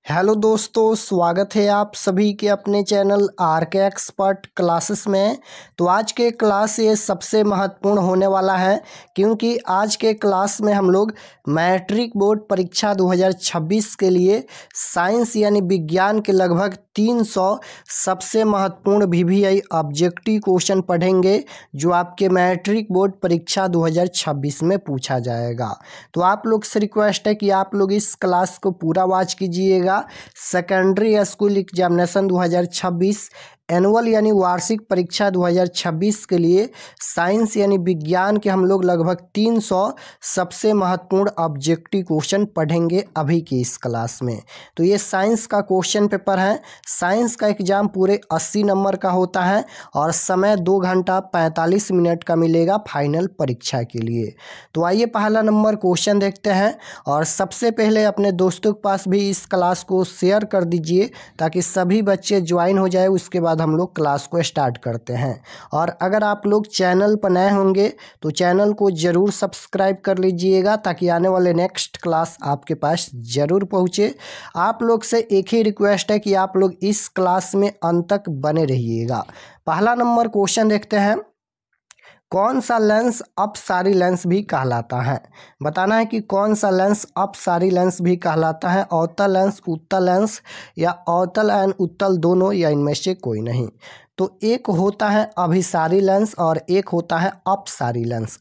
Hello दोस्तों, स्वागत है आप सभी के अपने चैनल आर के एक्सपर्ट क्लासेस में। तो आज के क्लास ये सबसे महत्वपूर्ण होने वाला है, क्योंकि आज के क्लास में हम लोग मैट्रिक बोर्ड परीक्षा 2026 के लिए साइंस यानी विज्ञान के लगभग 300 सबसे महत्वपूर्ण वीवीआई ऑब्जेक्टिव क्वेश्चन पढ़ेंगे, जो आपके मैट्रिक बोर्ड परीक्षा 2026 में पूछा जाएगा। तो आप लोग से रिक्वेस्ट है कि आप लोग इस क्लास को पूरा वॉच कीजिएगा। सेकेंडरी स्कूल एग्जामिनेशन 2026 एनुअल यानी वार्षिक परीक्षा 2026 के लिए साइंस यानी विज्ञान के हम लोग लगभग 300 सबसे महत्वपूर्ण ऑब्जेक्टिव क्वेश्चन पढ़ेंगे अभी की इस क्लास में। तो ये साइंस का क्वेश्चन पेपर है। साइंस का एग्जाम पूरे 80 नंबर का होता है और समय 2 घंटा 45 मिनट का मिलेगा फाइनल परीक्षा के लिए। तो आइए पहला नंबर क्वेश्चन देखते हैं। और सबसे पहले अपने दोस्तों के पास भी इस क्लास को शेयर कर दीजिए, ताकि सभी बच्चे ज्वाइन हो जाए। उसके बाद हम लोग क्लास को स्टार्ट करते हैं। और अगर आप लोग चैनल पर नए होंगे तो चैनल को ज़रूर सब्सक्राइब कर लीजिएगा, ताकि आने वाले नेक्स्ट क्लास आपके पास ज़रूर पहुँचे। आप लोग से एक ही रिक्वेस्ट है कि आप लोग इस क्लास में अंत तक बने रहिएगा। पहला नंबर क्वेश्चन देखते हैं। कौन सा लेंस अपसारी लेंस भी कहलाता है? बताना है कि कौन सा लेंस अपसारी लेंस भी कहलाता है। अवतल लेंस, उत्तल लेंस, या अवतल एंड उत्तल दोनों, या इनमें से कोई नहीं। तो एक होता है अभिसारी लेंस और एक होता है अपसारी लेंस।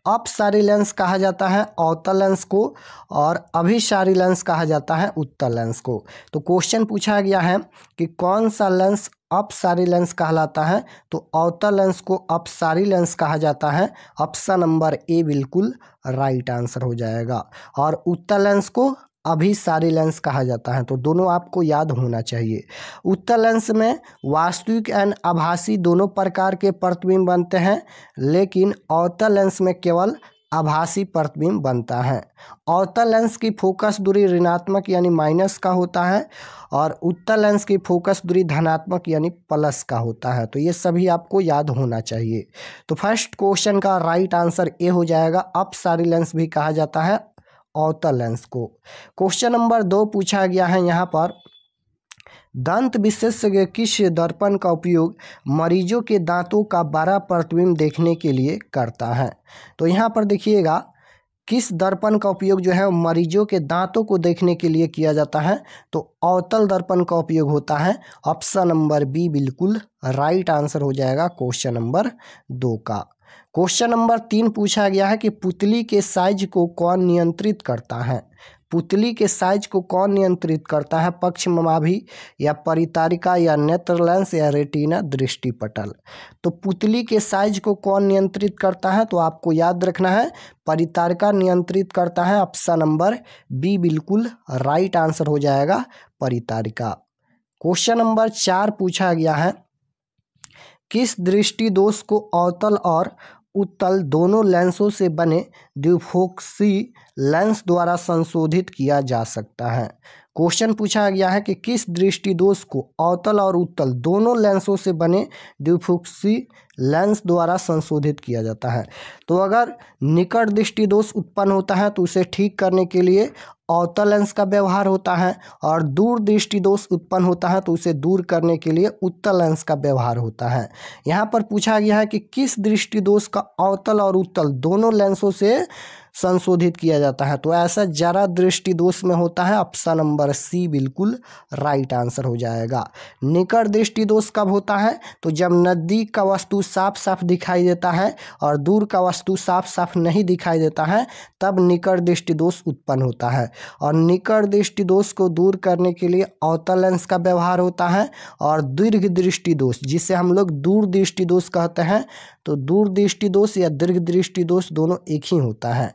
अपसारी लेंस कहा जाता है अवतल लेंस को, और अभिसारी लेंस कहा जाता है उत्तल लेंस को। तो क्वेश्चन पूछा गया है कि कौन सा लेंस अपसारी लेंस कहलाता है। तो अवतल लेंस को अपसारी लेंस कहा जाता है। ऑप्शन नंबर ए बिल्कुल राइट आंसर हो जाएगा। और उत्तल लेंस को अभिसारी लेंस कहा जाता है। तो दोनों आपको याद होना चाहिए। उत्तल लेंस में वास्तविक एंड आभासी दोनों प्रकार के प्रतिबिंब बनते हैं, लेकिन अवतल लेंस में केवल आभासी प्रतिबिंब बनता है। अवतल लेंस की फोकस दूरी ऋणात्मक यानी माइनस का होता है, और उत्तल लेंस की फोकस दूरी धनात्मक यानी प्लस का होता है। तो ये सभी आपको याद होना चाहिए। तो फर्स्ट क्वेश्चन का राइट आंसर ए हो जाएगा। अपसारी लेंस भी कहा जाता है अवतल लेंस को। क्वेश्चन नंबर 2 पूछा गया है यहाँ पर। दंत विशेषज्ञ किस दर्पण का उपयोग मरीजों के दांतों का बड़ा प्रतिबिंब देखने के लिए करता है? तो यहाँ पर देखिएगा, किस दर्पण का उपयोग जो है मरीजों के दांतों को देखने के लिए किया जाता है। तो अवतल दर्पण का उपयोग होता है। ऑप्शन नंबर बी बिल्कुल राइट आंसर हो जाएगा क्वेश्चन नंबर 2 का। क्वेश्चन नंबर 3 पूछा गया है कि पुतली के साइज को कौन नियंत्रित करता है? पुतली के साइज को कौन नियंत्रित करता है? पक्षमाभि, या परितारिका, या नेत्र लेंस, या रेटिना दृष्टिपटल। तो पुतली के साइज को कौन नियंत्रित करता है? तो आपको याद रखना है परितारिका नियंत्रित करता है। ऑप्शन नंबर बी बिल्कुल राइट आंसर हो जाएगा परितारिका। क्वेश्चन नंबर 4 पूछा गया है। किस दृष्टि दोष को अवतल और उत्तल दोनों लेंसों से बने द्विफोक्सी लेंस द्वारा संशोधित किया जा सकता है? क्वेश्चन पूछा गया है कि किस दृष्टि दोष को अवतल और उत्तल दोनों लेंसों से बने द्विफोक्सी लेंस द्वारा संशोधित किया जाता है। तो अगर निकट दृष्टि दोष उत्पन्न होता है तो उसे ठीक करने के लिए अवतल लेंस का व्यवहार होता है, और दूर दृष्टि दोष उत्पन्न होता है तो उसे दूर करने के लिए उत्तल लेंस का व्यवहार होता है। यहाँ पर पूछा गया है कि किस दृष्टि दोष का अवतल और उत्तल दोनों लेंसों से संशोधित किया जाता है। तो ऐसा जरा दृष्टि दोष में होता है। ऑप्शन नंबर सी बिल्कुल राइट आंसर हो जाएगा। निकट दृष्टि दोष कब होता है? तो जब नज़दीक का वस्तु साफ साफ दिखाई देता है और दूर का वस्तु साफ साफ नहीं दिखाई देता है, तब निकट दृष्टि दोष उत्पन्न होता है। और निकट दृष्टि दोष को दूर करने के लिए अवतल लेंस का व्यवहार होता है। और दीर्घ दृष्टि दोष, जिसे हम लोग दूर दृष्टि दोष कहते हैं, तो दूर दृष्टि दोष या दीर्घ दृष्टि दोष दोनों एक ही होता है।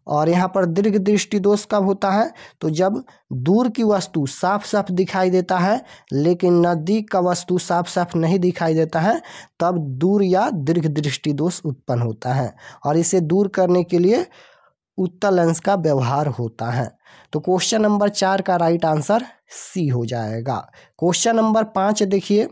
और यहाँ पर दीर्घ दृष्टि दोष कब होता है? तो जब दूर की वस्तु साफ साफ दिखाई देता है लेकिन नज़दीक का वस्तु साफ साफ नहीं दिखाई देता है, तब दूर या दीर्घ दृष्टि दोष उत्पन्न होता है। और इसे दूर करने के लिए उत्तल लेंस का व्यवहार होता है। तो क्वेश्चन नंबर 4 का राइट आंसर सी हो जाएगा। क्वेश्चन नंबर 5 देखिए।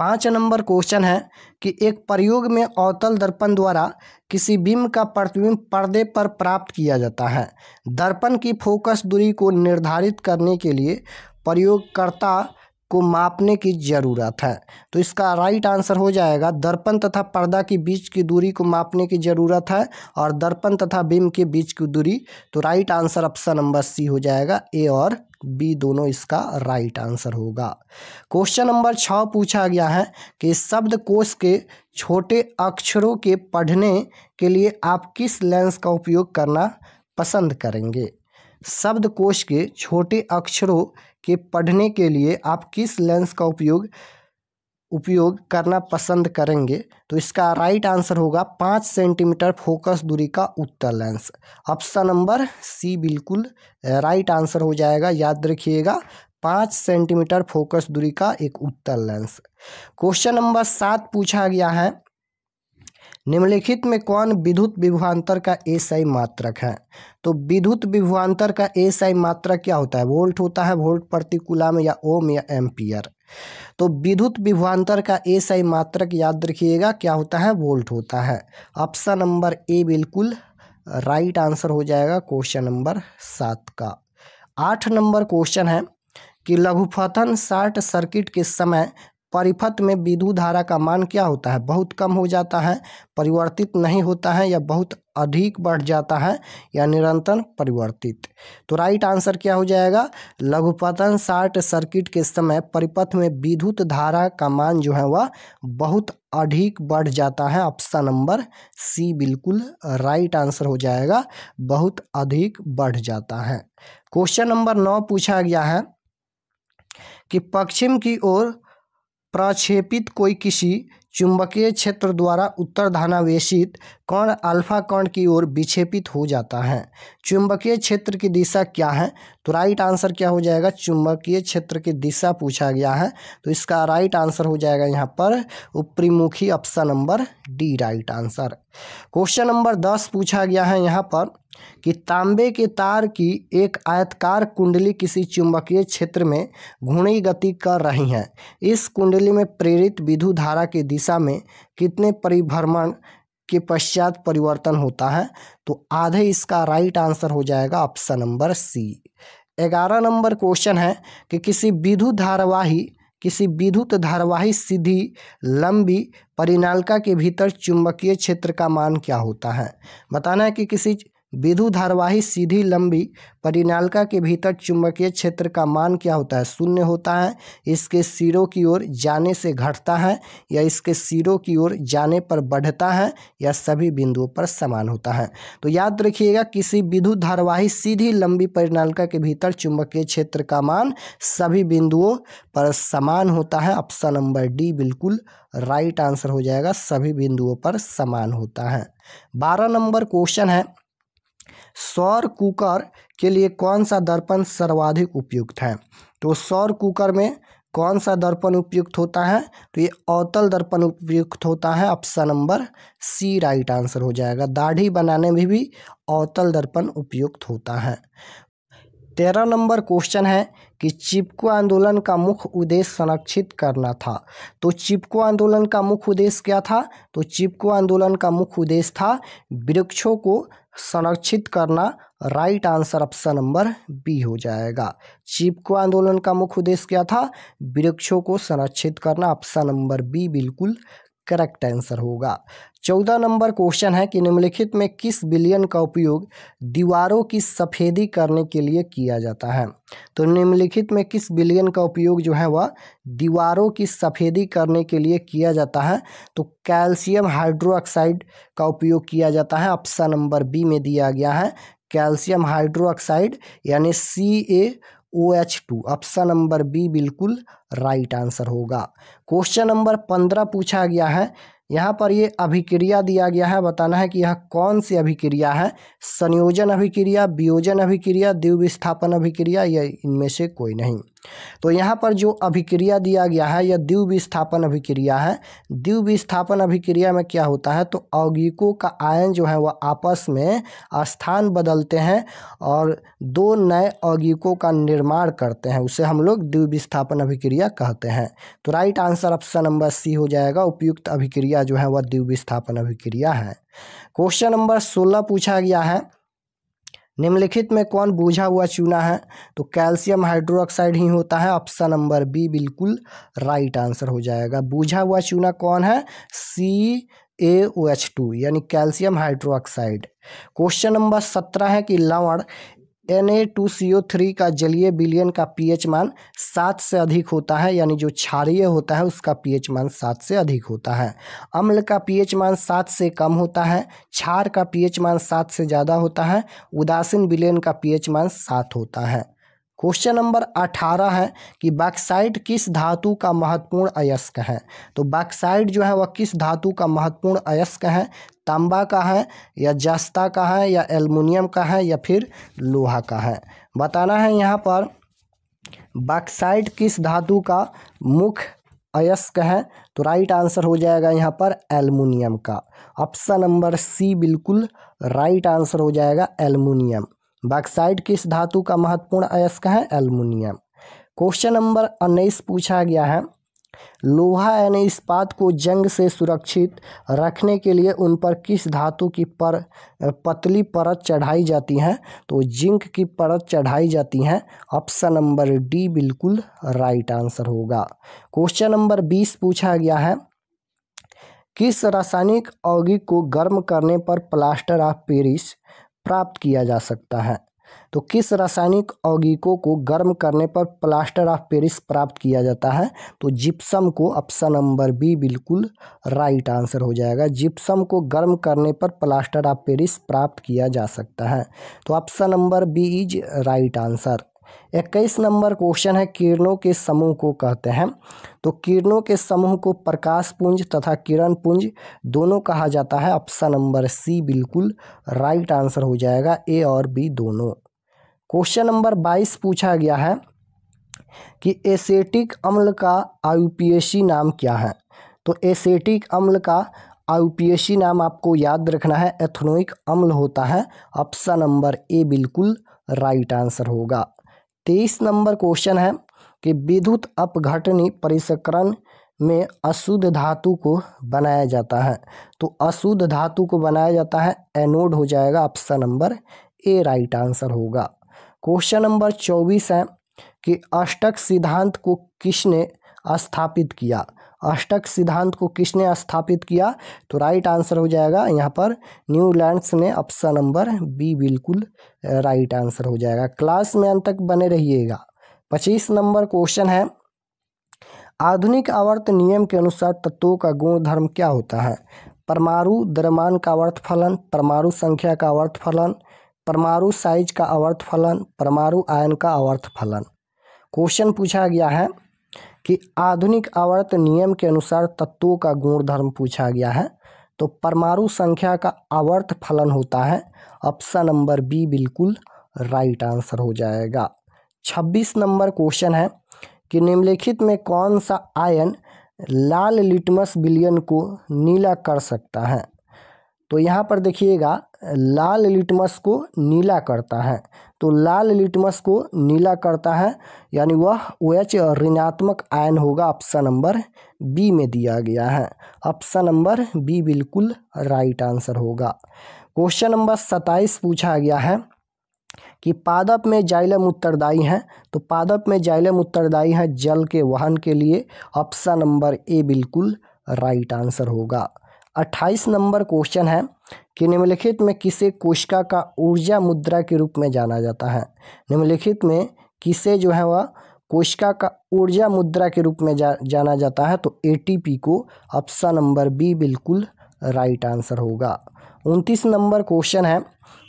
5 नंबर क्वेश्चन है कि एक प्रयोग में अवतल दर्पण द्वारा किसी बिंब का प्रतिबिंब पर्दे पर प्राप्त किया जाता है। दर्पण की फोकस दूरी को निर्धारित करने के लिए प्रयोगकर्ता को मापने की ज़रूरत है। तो इसका राइट आंसर हो जाएगा दर्पण तथा पर्दा के बीच की दूरी को मापने की ज़रूरत है और दर्पण तथा बिंब के बीच की दूरी। तो right answer option number C हो जाएगा। ए और बी दोनों इसका राइट आंसर होगा। क्वेश्चन नंबर 6 पूछा गया है कि शब्दकोश के छोटे अक्षरों के पढ़ने के लिए आप किस लेंस का उपयोग करना पसंद करेंगे। शब्दकोश के छोटे अक्षरों के पढ़ने के लिए आप किस लेंस का उपयोग करना पसंद करेंगे। तो इसका राइट आंसर होगा 5 सेंटीमीटर फोकस दूरी का उत्तल लेंस। ऑप्शन नंबर सी बिल्कुल राइट आंसर हो जाएगा। याद रखिएगा 5 सेंटीमीटर फोकस दूरी का एक उत्तल लेंस। क्वेश्चन नंबर 7 पूछा गया है निम्नलिखित में कौन विद्युत विभवांतर का एसआई मात्रक है। तो विद्युत विभवांतर का एसआई मात्रक क्या होता है। वोल्ट होता है, वोल्ट प्रति कूलम या ओम या एम्पियर। तो विद्युत विभवांतर का एसआई मात्रक याद रखिएगा क्या होता है, वोल्ट होता है। ऑप्शन नंबर ए बिल्कुल राइट आंसर हो जाएगा क्वेश्चन नंबर 7 का। 8 नंबर क्वेश्चन है कि लघुपठन शॉर्ट सर्किट के समय परिपथ में विद्युत धारा का मान क्या होता है। बहुत कम हो जाता है, परिवर्तित नहीं होता है, या बहुत अधिक बढ़ जाता है, या निरंतर परिवर्तित। तो राइट आंसर क्या हो जाएगा, लघुपठन शॉर्ट सर्किट के समय परिपथ में विद्युत धारा का मान जो है वह बहुत अधिक बढ़ जाता है। ऑप्शन नंबर सी बिल्कुल राइट आंसर हो जाएगा, बहुत अधिक बढ़ जाता है। क्वेश्चन नंबर 9 पूछा गया है कि पश्चिम की ओर प्रक्षेपित कोई किसी चुंबकीय क्षेत्र द्वारा उत्तर धनावेशित कण अल्फा कण की ओर विक्षेपित हो जाता है। चुंबकीय क्षेत्र की दिशा क्या है। तो राइट आंसर क्या हो जाएगा, चुंबकीय क्षेत्र की दिशा पूछा गया है। तो इसका राइट आंसर हो जाएगा यहाँ पर ऊपरीमुखी। Option number D right answer. Question number 10 पूछा गया है यहाँ पर कि तांबे के तार की एक आयताकार कुंडली किसी चुंबकीय क्षेत्र में घूर्णी गति कर रही है। इस कुंडली में प्रेरित विद्युत धारा की दिशा में कितने परिभ्रमण के पश्चात परिवर्तन होता है। तो आधे इसका राइट आंसर हो जाएगा option number C. 11 number question है कि किसी विद्युत धारावाही सीधी लंबी परिनालिका के भीतर चुंबकीय क्षेत्र का मान क्या होता है। बताना है कि किसी विद्युत धारावाही सीधी लंबी परिनालिका के भीतर चुंबकीय क्षेत्र का मान क्या होता है, शून्य होता है, इसके सिरों की ओर जाने से घटता है, या इसके सिरों की ओर जाने पर बढ़ता है, या सभी बिंदुओं पर समान होता है। तो याद रखिएगा किसी विद्युत धारावाही सीधी लंबी परिनालिका के भीतर चुंबकीय क्षेत्र का मान सभी बिंदुओं पर समान होता है। ऑप्शन नंबर डी बिल्कुल राइट आंसर हो जाएगा, सभी बिंदुओं पर समान होता है। 12 नंबर क्वेश्चन है सौर कुकर के लिए कौन सा दर्पण सर्वाधिक उपयुक्त है। तो सौर कुकर में कौन सा दर्पण उपयुक्त होता है। तो ये अवतल दर्पण उपयुक्त होता है। Option number C right answer हो जाएगा। दाढ़ी बनाने में भी अवतल दर्पण उपयुक्त होता है। 13 नंबर क्वेश्चन है कि चिपको आंदोलन का मुख्य उद्देश्य संरक्षित करना था। तो चिपको आंदोलन का मुख्य उद्देश्य क्या था। तो चिपको आंदोलन का मुख्य उद्देश्य था वृक्षों को संरक्षित करना। Right answer option number B हो जाएगा। चिपको आंदोलन का मुख्य उद्देश्य क्या था, वृक्षों को संरक्षित करना। ऑप्शन नंबर बी बिल्कुल करेक्ट आंसर होगा। 14 नंबर क्वेश्चन है कि निम्नलिखित में किस विलयन का उपयोग दीवारों की सफेदी करने के लिए किया जाता है। तो निम्नलिखित में किस विलयन का उपयोग जो है वह दीवारों की सफेदी करने के लिए किया जाता है। तो कैल्शियम हाइड्रोक्साइड का उपयोग किया जाता है। ऑप्शन नंबर बी में दिया गया है कैल्शियम हाइड्रोक्साइड यानी CaOH2। ऑप्शन नंबर बी बिल्कुल राइट आंसर होगा। क्वेश्चन नंबर 15 पूछा गया है। यहाँ पर ये अभिक्रिया दिया गया है, बताना है कि यह कौन सी अभिक्रिया है, संयोजन अभिक्रिया, वियोजन अभिक्रिया, द्विविस्थापन अभिक्रिया, या इनमें से कोई नहीं। तो यहाँ पर जो अभिक्रिया दिया गया है यह द्विविस्थापन अभिक्रिया है। द्विविस्थापन अभिक्रिया में क्या होता है, तो यौगिकों का आयन जो है वह आपस में स्थान बदलते हैं और दो नए यौगिकों का निर्माण करते हैं, उसे हम लोग द्विविस्थापन अभिक्रिया कहते हैं। तो right answer option number C हो जाएगा। उपयुक्त अभिक्रिया जो है वह द्विविस्थापन अभिक्रिया है। क्वेश्चन नंबर 16 पूछा गया है, निम्नलिखित में कौन बूझा हुआ चूना है, तो कैल्शियम हाइड्रोक्साइड ही होता है। ऑप्शन नंबर बी बिल्कुल राइट आंसर हो जाएगा। बूझा हुआ चूना कौन है, CaOH2 यानी कैल्शियम हाइड्रोक्साइड। क्वेश्चन नंबर 17 है कि लवण Na2CO3 का जलीय विलयन का pH मान 7 से अधिक होता है, यानी जो क्षारीय होता है उसका pH मान 7 से अधिक होता है। अम्ल का pH मान 7 से कम होता है, क्षार का pH मान 7 से ज़्यादा होता है, उदासीन विलयन का pH मान 7 होता है। क्वेश्चन नंबर 18 है कि बॉक्साइट किस धातु का महत्वपूर्ण अयस्क है, तो बॉक्साइट जो है वह किस धातु का महत्वपूर्ण अयस्क है, तांबा का है या जस्ता का है या एल्युमिनियम का है या फिर लोहा का है, बताना है। यहाँ पर बॉक्साइट किस धातु का मुख्य अयस्क है, तो राइट आंसर हो जाएगा यहाँ पर एल्युमिनियम का। ऑप्शन नंबर सी बिल्कुल राइट आंसर हो जाएगा एल्युमिनियम। बॉक्साइट किस धातु का महत्वपूर्ण अयस्क है, एल्युमिनियम। क्वेश्चन नंबर 19 पूछा गया है, लोहा यानी इस्पात को जंग से सुरक्षित रखने के लिए उन पर किस धातु की पतली परत चढ़ाई जाती है, तो जिंक की परत चढ़ाई जाती है। ऑप्शन नंबर डी बिल्कुल राइट आंसर होगा। क्वेश्चन नंबर 20 पूछा गया है, किस रासायनिक यौगिक को गर्म करने पर प्लास्टर ऑफ पेरिस प्राप्त किया जा सकता है, तो किस रासायनिक यौगिकों को गर्म करने पर प्लास्टर ऑफ पेरिस प्राप्त किया जाता है, तो जिप्सम को। ऑप्शन नंबर बी बिल्कुल राइट आंसर हो जाएगा। जिप्सम को गर्म करने पर प्लास्टर ऑफ पेरिस प्राप्त किया जा सकता है, तो option number B is right answer. 21 number question है, किरणों के समूह को कहते हैं, तो किरणों के समूह को प्रकाश पुंज तथा किरण पुंज दोनों कहा जाता है। ऑप्शन नंबर सी बिल्कुल राइट आंसर हो जाएगा, ए और बी दोनों। क्वेश्चन नंबर 22 पूछा गया है कि एसेटिक अम्ल का आईयूपीएसी नाम क्या है, तो एसेटिक अम्ल का आईयूपीएसी नाम आपको याद रखना है एथेनोइक अम्ल होता है। ऑप्शन नंबर ए बिल्कुल राइट आंसर होगा। 23 नंबर क्वेश्चन है कि विद्युत अपघटनी परिष्करण में अशुद्ध धातु को बनाया जाता है, तो अशुद्ध धातु को बनाया जाता है एनोड हो जाएगा। Option number A right answer होगा। क्वेश्चन नंबर 24 है कि अष्टक सिद्धांत को किसने स्थापित किया, अष्टक सिद्धांत को किसने स्थापित किया, तो राइट आंसर हो जाएगा यहाँ पर न्यूलैंड्स ने। ऑप्शन नंबर बी बिल्कुल राइट आंसर हो जाएगा। क्लास में अंत तक बने रहिएगा। 25 नंबर क्वेश्चन है, आधुनिक आवर्त नियम के अनुसार तत्वों का गुण धर्म क्या होता है, परमाणु द्रव्यमान का आवर्त फलन, परमाणु संख्या का आवर्त फलन, परमाणु साइज का आवर्त फलन, परमाणु आयन का आवर्त फलन। क्वेश्चन पूछा गया है कि आधुनिक आवर्त नियम के अनुसार तत्वों का गुण धर्म पूछा गया है, तो परमाणु संख्या का आवर्त फलन होता है। ऑप्शन नंबर बी बिल्कुल राइट आंसर हो जाएगा। 26 नंबर क्वेश्चन है कि निम्नलिखित में कौन सा आयन लाल लिटमस विलयन को नीला कर सकता है, तो यहाँ पर देखिएगा लाल लिटमस को नीला करता है, तो लाल लिटमस को नीला करता है यानी वह OH ऋणात्मक आयन होगा। ऑप्शन नंबर बी में दिया गया है। ऑप्शन नंबर बी बिल्कुल राइट आंसर होगा। क्वेश्चन नंबर 27 पूछा गया है कि पादप में जाइलम उत्तरदायी है, तो पादप में जाइलम उत्तरदायी है जल के वहन के लिए। ऑप्शन नंबर ए बिल्कुल राइट आंसर होगा। 28 नंबर क्वेश्चन है कि निम्नलिखित में किसे कोशिका का ऊर्जा मुद्रा के रूप में जाना जाता है, निम्नलिखित में किसे जो है वह कोशिका का ऊर्जा मुद्रा के रूप में जाना जाता है, तो ATP को। ऑप्शन नंबर बी बिल्कुल राइट आंसर होगा। 29 नंबर क्वेश्चन है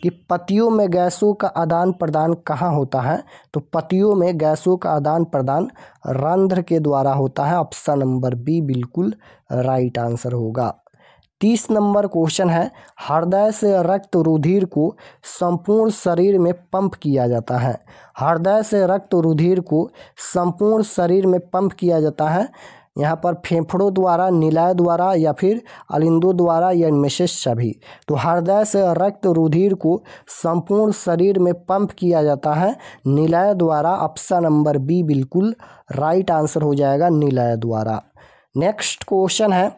कि पत्तियों में गैसों का आदान प्रदान कहाँ होता है, तो पत्तियों में गैसों का आदान प्रदान रंध्र के द्वारा होता है। ऑप्शन नंबर बी बिल्कुल राइट आंसर होगा। 30 नंबर क्वेश्चन है, हृदय से रक्त रुधिर को संपूर्ण शरीर में पंप किया जाता है। हृदय से रक्त रुधिर को संपूर्ण शरीर में पंप किया जाता है, यहाँ पर फेफड़ों द्वारा, निलय द्वारा या फिर अलिंदों द्वारा या इनमें से सभी। तो हृदय से रक्त रुधिर को संपूर्ण शरीर में पंप किया जाता है निलय द्वारा। ऑप्शन नंबर बी बिल्कुल राइट आंसर हो जाएगा, निलय द्वारा। नेक्स्ट क्वेश्चन है,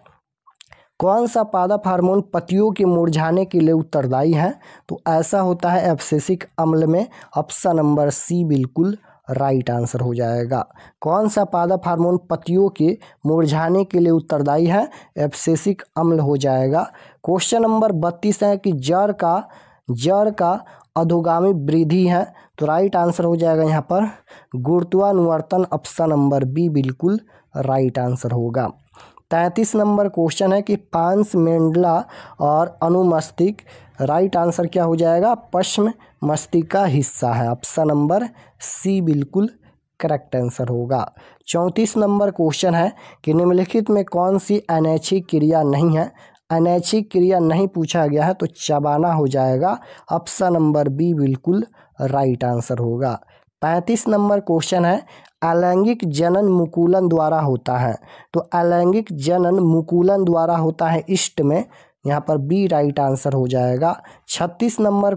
कौन सा पादप हार्मोन पत्तियों के मुरझाने के लिए उत्तरदायी है? तो ऐसा होता है एब्सिसिक अम्ल में। ऑप्शन नंबर सी बिल्कुल राइट आंसर हो जाएगा। कौन सा पादप हार्मोन पत्तियों के मुरझाने के लिए उत्तरदायी है? एब्सिसिक अम्ल हो जाएगा। क्वेश्चन नंबर 32 है कि जड़ का अधोगामी वृद्धि है, तो राइट आंसर हो जाएगा यहाँ पर गुरुत्वानुवर्तन। ऑप्शन नंबर बी बिल्कुल राइट आंसर होगा। 33 नंबर क्वेश्चन है कि पांस मेंडला और अनुमस्तिष्क, राइट आंसर क्या हो जाएगा? पश्चिम मस्तिष्क का हिस्सा है। ऑप्शन नंबर सी बिल्कुल करेक्ट आंसर होगा। 34 नंबर क्वेश्चन है कि निम्नलिखित में कौन सी अनैच्छिक क्रिया नहीं है? अनैच्छिक क्रिया नहीं पूछा गया है, तो चबाना हो जाएगा। ऑप्शन नंबर बी बिल्कुल राइट आंसर होगा। 35 नंबर क्वेश्चन है, अलैंगिक जनन मुकुलन द्वारा होता है, तो अलैंगिक जनन मुकुलन द्वारा होता है ईस्ट में, यहाँ पर बी राइट आंसर हो जाएगा। 36 नंबर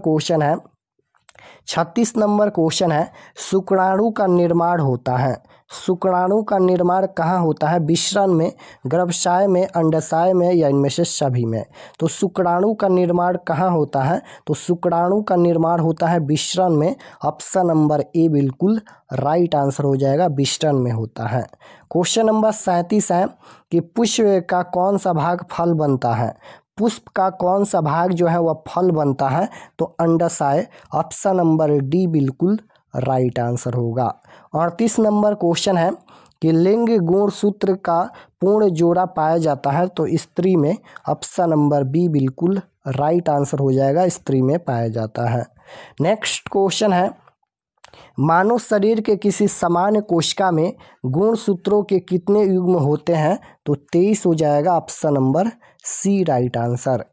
क्वेश्चन है, शुक्राणु का निर्माण होता है। शुक्राणु का निर्माण कहाँ होता है? विसरण में, गर्भाशय में, अंडाशय में या इनमें से सभी में। तो शुक्राणु का निर्माण कहाँ होता है? तो शुक्राणु का निर्माण होता है विसरण में। ऑप्शन नंबर ए बिल्कुल राइट आंसर हो जाएगा, विसरण में होता है। क्वेश्चन नंबर 37 है कि पुष्प का कौन सा भाग फल बनता है? पुष्प का कौन सा भाग जो है वह फल बनता है? तो अंडाशय। ऑप्शन नंबर डी बिल्कुल राइट आंसर होगा। 38 नंबर क्वेश्चन है कि लिंग गुणसूत्र का पूर्ण जोड़ा पाया जाता है, तो स्त्री में। ऑप्शन नंबर बी बिल्कुल राइट आंसर हो जाएगा, स्त्री में पाया जाता है। नेक्स्ट क्वेश्चन है, मानव शरीर के किसी सामान्य कोशिका में गुणसूत्रों के कितने युग्म होते हैं? तो 23 हो जाएगा। Option number C right answer.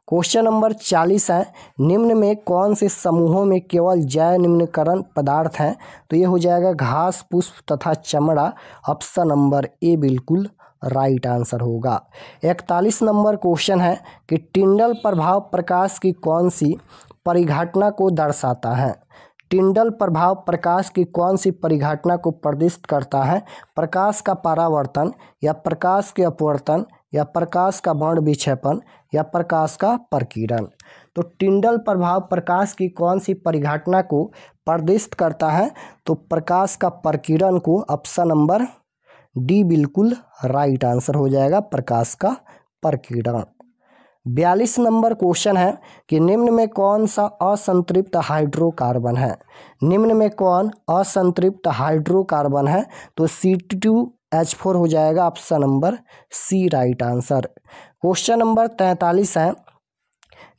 Question number 40 है, निम्न में कौन से समूहों में केवल जैव निम्नीकरण पदार्थ हैं? तो ये हो जाएगा घास, पुष्प तथा चमड़ा। ऑप्शन नंबर ए बिल्कुल राइट आंसर होगा। 41 नंबर क्वेश्चन है कि टिंडल प्रभाव प्रकाश की कौन सी परिघटना को दर्शाता है? टिंडल प्रभाव प्रकाश की कौन सी परिघटना को प्रदर्शित करता है? प्रकाश का परावर्तन या प्रकाश के अपवर्तन या प्रकाश का वर्ण विक्षेपण या प्रकाश का प्रकीर्णन। तो टिंडल प्रभाव प्रकाश की कौन सी परिघटना को प्रदर्शित करता है? तो प्रकाश का प्रकीर्णन को। ऑप्शन नंबर डी बिल्कुल राइट आंसर हो जाएगा, प्रकाश का प्रकीर्णन। 42 नंबर क्वेश्चन है कि निम्न में कौन सा असंतृप्त हाइड्रोकार्बन है? निम्न में कौन असंतृप्त हाइड्रोकार्बन है? तो C2H4 हो जाएगा। Option number C right answer. Question number 43 है,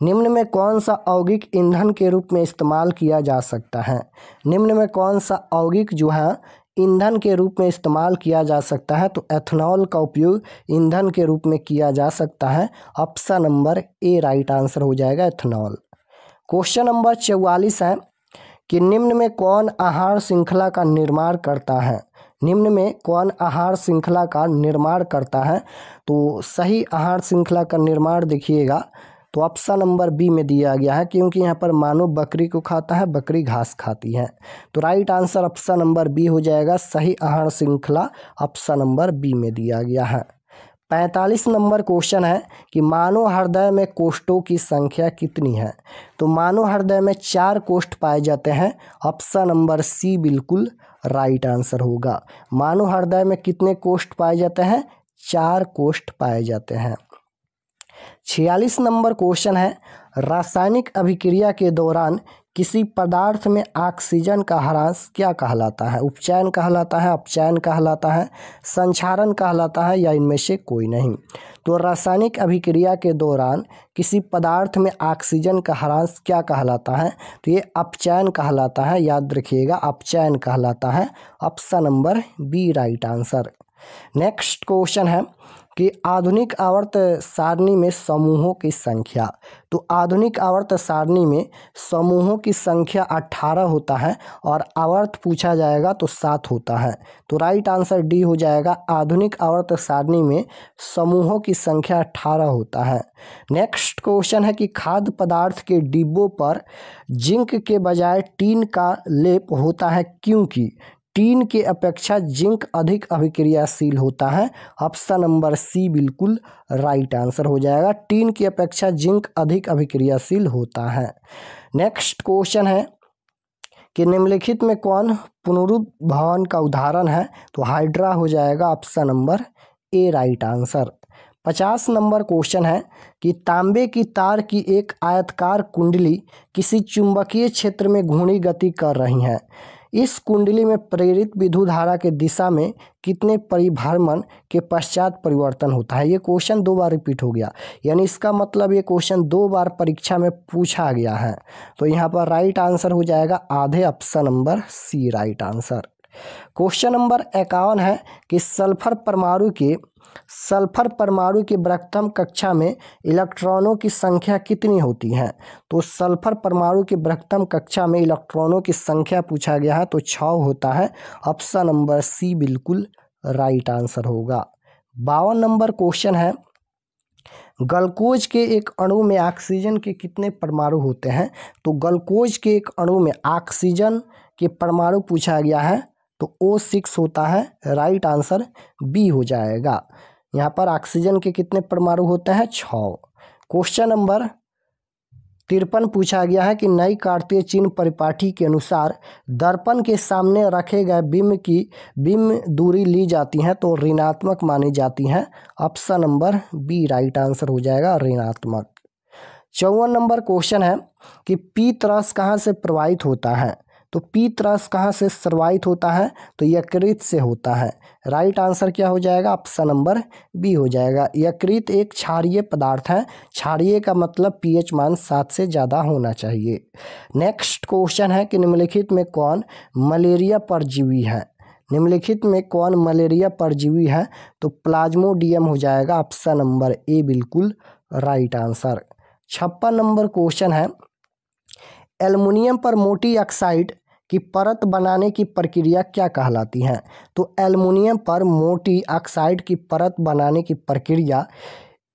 निम्न में कौन सा यौगिक ईंधन के रूप में इस्तेमाल किया जा सकता है? निम्न में कौन सा यौगिक जो है ईंधन के रूप में इस्तेमाल किया जा सकता है? तो एथेनॉल का उपयोग ईंधन के रूप में किया जा सकता है। Option number A right answer हो जाएगा, एथेनॉल। क्वेश्चन नंबर 44 है कि निम्न में कौन आहार श्रृंखला का निर्माण करता है? निम्न में कौन आहार श्रृंखला का निर्माण करता है? तो सही आहार श्रृंखला का निर्माण देखिएगा तो ऑप्शन नंबर बी में दिया गया है, क्योंकि यहाँ पर मानव बकरी को खाता है, बकरी घास खाती है। तो right answer option number B हो जाएगा, सही आहार श्रृंखला ऑप्शन नंबर बी में दिया गया है। 45 नंबर क्वेश्चन है कि मानव हृदय में कोष्ठों की संख्या कितनी है? तो मानव हृदय में 4 कोष्ठ पाए जाते हैं। ऑप्शन नंबर सी बिल्कुल राइट आंसर होगा। मानव हृदय में कितने कोष्ठ पाए जाते हैं? 4 कोष्ठ पाए जाते हैं। 46 नंबर क्वेश्चन है, रासायनिक अभिक्रिया के दौरान किसी पदार्थ में ऑक्सीजन का ह्रास क्या कहलाता है? उपचयन कहलाता है, अपचयन कहलाता है, संक्षारण कहलाता है या इनमें से कोई नहीं? तो रासायनिक अभिक्रिया के दौरान किसी पदार्थ में ऑक्सीजन का ह्रास क्या कहलाता है? तो ये अपचयन कहलाता है, याद रखिएगा, अपचयन कहलाता है। Option number B right answer. Next question है कि आधुनिक आवर्त सारणी में समूहों की संख्या, तो आधुनिक आवर्त सारणी में समूहों की संख्या 18 होता है और आवर्त पूछा जाएगा तो 7 होता है। तो राइट आंसर डी हो जाएगा, आधुनिक आवर्त सारणी में समूहों की संख्या 18 होता है। नेक्स्ट क्वेश्चन है कि खाद्य पदार्थ के डिब्बों पर जिंक के बजाय टीन का लेप होता है क्योंकि टीन के अपेक्षा जिंक अधिक अभिक्रियाशील होता है। ऑप्शन नंबर सी बिल्कुल राइट आंसर हो जाएगा, टीन की अपेक्षा जिंक अधिक अभिक्रियाशील होता है। नेक्स्ट क्वेश्चन है कि निम्नलिखित में कौन पुनरुद्भवन का उदाहरण है, तो हाइड्रा हो जाएगा, option number A right answer. 50 number question है कि तांबे की तार की एक आयताकार कुंडली किसी चुंबकीय क्षेत्र में घूर्णी गति कर रही है। इस कुंडली में प्रेरित विद्युत धारा के दिशा में कितने परिभ्रमण के पश्चात परिवर्तन होता है। ये क्वेश्चन 2 बार रिपीट हो गया, यानी इसका मतलब ये क्वेश्चन 2 बार परीक्षा में पूछा गया है। तो यहाँ पर राइट आंसर हो जाएगा आधे, option number C right answer. Question number 51 है कि सल्फर परमाणु की बृहत्तम कक्षा में इलेक्ट्रॉनों की संख्या कितनी होती है। तो सल्फर परमाणु की बृहत्तम कक्षा में इलेक्ट्रॉनों की संख्या पूछा गया है तो 6 होता है, ऑप्शन नंबर सी बिल्कुल राइट आंसर होगा। 52 नंबर क्वेश्चन है ग्लूकोज के एक अणु में ऑक्सीजन के कितने परमाणु होते हैं। तो ग्लूकोज के एक अणु में ऑक्सीजन के परमाणु पूछा गया है तो O6 होता है, राइट आंसर बी हो जाएगा। यहाँ पर ऑक्सीजन के कितने परमाणु होते हैं, 6। क्वेश्चन नंबर 53 पूछा गया है कि नई कार्तीय चिन्ह परिपाटी के अनुसार दर्पण के सामने रखे गए बिंब दूरी ली जाती है तो ऋणात्मक मानी जाती है। Option number B right answer हो जाएगा, ऋणात्मक। 54 नंबर क्वेश्चन है कि पीतरस कहाँ से प्रवाहित होता है। तो पीतरस कहाँ से प्रवाहित होता है, तो यकृत से होता है। राइट आंसर क्या हो जाएगा, ऑप्शन नंबर बी हो जाएगा। यकृत एक क्षारीय पदार्थ है, क्षारीय का मतलब पीएच मान 7 से ज़्यादा होना चाहिए। नेक्स्ट क्वेश्चन है कि निम्नलिखित में कौन मलेरिया परजीवी है। निम्नलिखित में कौन मलेरिया परजीवी है, तो प्लाज्मोडियम हो जाएगा, ऑप्शन नंबर ए बिल्कुल राइट आंसर। 56 नंबर क्वेश्चन है एल्युमिनियम पर मोटी ऑक्साइड की परत बनाने की प्रक्रिया क्या कहलाती है। तो एल्युमिनियम पर मोटी ऑक्साइड की परत बनाने की प्रक्रिया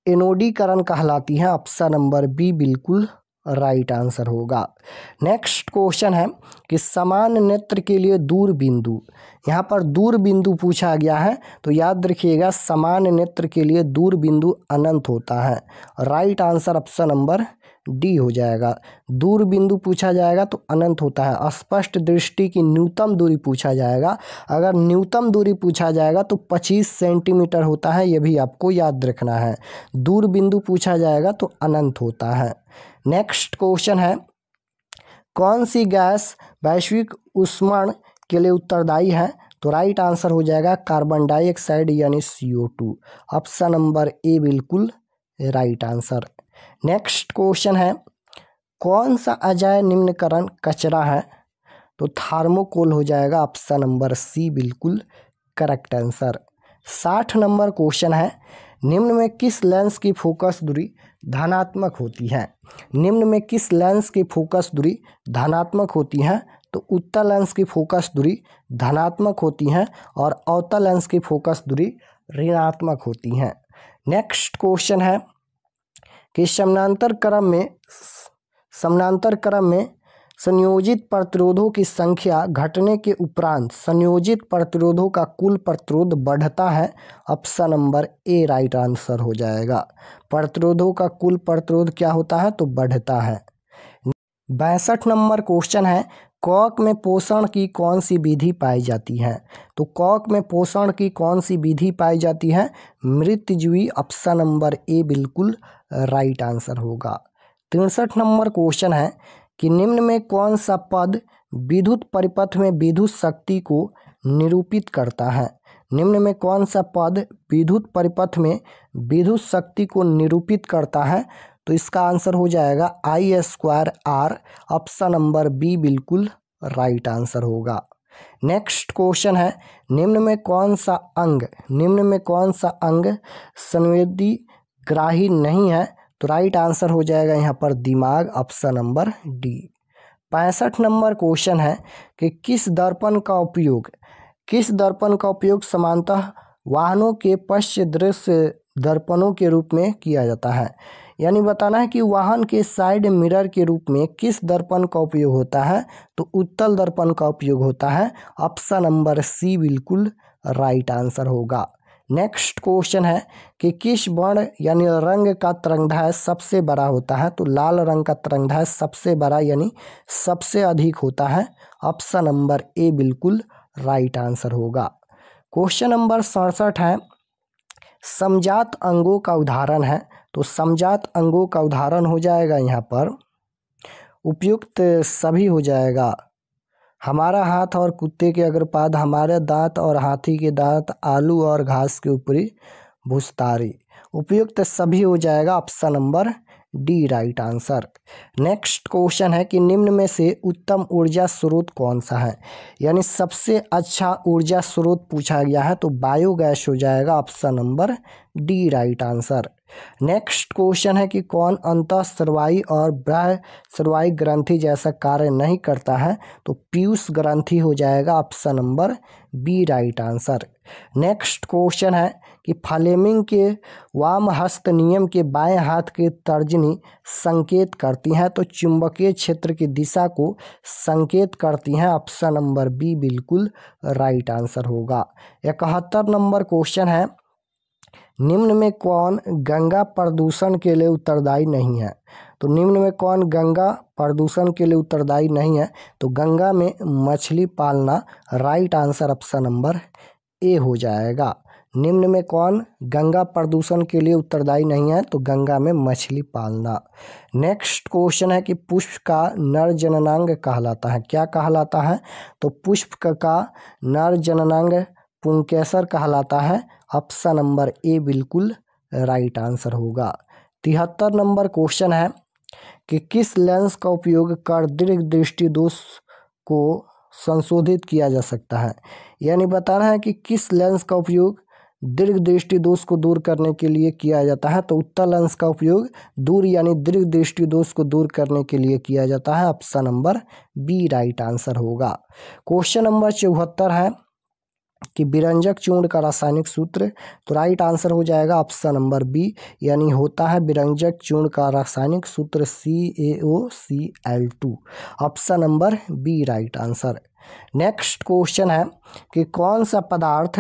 एनोडीकरण कहलाती है। ऑप्शन नंबर बी बिल्कुल राइट आंसर होगा। नेक्स्ट क्वेश्चन है कि समान नेत्र के लिए दूर बिंदु, यहाँ पर दूर बिंदु पूछा गया है तो याद रखिएगा समान नेत्र के लिए दूर बिंदु अनंत होता है। Right answer option number D हो जाएगा। दूर बिंदु पूछा जाएगा तो अनंत होता है। स्पष्ट दृष्टि की न्यूनतम दूरी पूछा जाएगा, अगर न्यूनतम दूरी पूछा जाएगा तो 25 सेंटीमीटर होता है, ये भी आपको याद रखना है। दूर बिंदु पूछा जाएगा तो अनंत होता है। नेक्स्ट क्वेश्चन है कौन सी गैस वैश्विक ऊष्मण के लिए उत्तरदायी है। तो राइट आंसर हो जाएगा कार्बन डाइऑक्साइड यानी CO2। ऑप्शन नंबर ए बिल्कुल राइट आंसर। नेक्स्ट क्वेश्चन है कौन सा अजैव निम्नकरण कचरा है। तो थार्मोकोल हो जाएगा, ऑप्शन नंबर सी बिल्कुल करेक्ट आंसर। 60 नंबर क्वेश्चन है निम्न में किस लेंस की फोकस दूरी धनात्मक होती है। निम्न में किस लेंस की फोकस दूरी धनात्मक होती है। तो उत्तल लेंस की फोकस दूरी धनात्मक होती है और अवतल लेंस की फोकस दूरी ऋणात्मक होती है। नेक्स्ट क्वेश्चन है कि समानांतर क्रम में संयोजित प्रतिरोधों की संख्या घटने के उपरांत संयोजित प्रतिरोधों का कुल प्रतिरोध बढ़ता है। Option number A right answer हो जाएगा। प्रतिरोधों का कुल प्रतिरोध क्या होता है, तो बढ़ता है। 62 नंबर क्वेश्चन है कॉक में पोषण की कौन सी विधि पाई जाती है। तो कॉक में पोषण की कौन सी विधि पाई जाती है, मृतजीवी। ऑप्शन नंबर ए बिल्कुल राइट आंसर होगा। 63 नंबर क्वेश्चन है कि निम्न में कौन सा पद विद्युत परिपथ में विद्युत शक्ति को निरूपित करता है। निम्न में कौन सा पद विद्युत परिपथ में विद्युत शक्ति को निरूपित करता है, तो इसका आंसर हो जाएगा I² R। Option number B बिल्कुल राइट आंसर होगा। नेक्स्ट क्वेश्चन है, निम्न में कौन सा अंग संवेदी ग्राही नहीं है? तो राइट आंसर हो जाएगा यहाँ पर दिमाग, option number D. 65 number question है कि किस दर्पण का उपयोग सामान्यतः वाहनों के पश्च दृश्य दर्पणों के रूप में किया जाता है? यानी बताना है कि वाहन के साइड मिरर के रूप में किस दर्पण का उपयोग होता है? तो उत्तल दर्पण का उपयोग होता है, ऑप्शन नंबर सी बिल्कुल राइट आंसर होगा। नेक्स्ट क्वेश्चन है कि किस वर्ण यानी रंग का तरंगदैर्घ्य सबसे बड़ा होता है? तो लाल रंग का तरंगदैर्घ्य सबसे बड़ा यानी सबसे अधिक होता है, ऑप्शन नंबर ए बिल्कुल राइट आंसर होगा। क्वेश्चन नंबर 67 है, समजात अंगों का उदाहरण है। तो समजात अंगों का उदाहरण हो जाएगा यहाँ पर उपयुक्त सभी हो जाएगा, हमारा हाथ और कुत्ते के अग्रपाद, हमारे दांत और हाथी के दांत, आलू और घास के ऊपरी भुस्तारी, उपयुक्त सभी हो जाएगा, option number D right answer. Next question है कि निम्न में से उत्तम ऊर्जा स्रोत कौन सा है? यानी सबसे अच्छा ऊर्जा स्रोत पूछा गया है, तो बायोगैस हो जाएगा, option number D right answer. Next question है कि कौन अंतःस्रावी और बाह्यस्रावी ग्रंथि जैसा कार्य नहीं करता है? तो पीयूष ग्रंथि हो जाएगा, option number B right answer. Next question है कि फ्लेमिंग के वाम हस्त नियम के बाएं हाथ की तर्जनी संकेत करती हैं, तो चुंबकीय क्षेत्र की दिशा को संकेत करती हैं, ऑप्शन नंबर बी बिल्कुल राइट आंसर होगा। 71 नंबर क्वेश्चन है, निम्न में कौन गंगा प्रदूषण के लिए उत्तरदायी नहीं है? तो निम्न में कौन गंगा प्रदूषण के लिए उत्तरदायी नहीं है? तो गंगा में मछली पालना, राइट आंसर ऑप्शन नंबर ए हो जाएगा। निम्न में कौन गंगा प्रदूषण के लिए उत्तरदायी नहीं है? तो गंगा में मछली पालना। नेक्स्ट क्वेश्चन है कि पुष्प का नर जननांग कहलाता है, क्या कहलाता है? तो पुष्प का नर जननांग पुंकेसर कहलाता है, ऑप्शन नंबर ए बिल्कुल राइट आंसर होगा। 73 नंबर क्वेश्चन है कि किस लेंस का उपयोग कर दीर्घ दृष्टि दोष को संशोधित किया जा सकता है? यानी बताना है कि किस लेंस का उपयोग दीर्घ दृष्टि दोष को दूर करने के लिए किया जाता है? तो उत्तल लेंस का उपयोग दूर यानी दीर्घ दृष्टि दोष को दूर करने के लिए किया जाता है, option number B right answer होगा। क्वेश्चन नंबर 74 है कि विरंजक चूर्ण का रासायनिक सूत्र, तो राइट आंसर हो जाएगा ऑप्शन नंबर बी, यानी होता है विरंजक चूर्ण का रासायनिक सूत्र CaOCl2, option number B right answer. Next question है कि कौन सा पदार्थ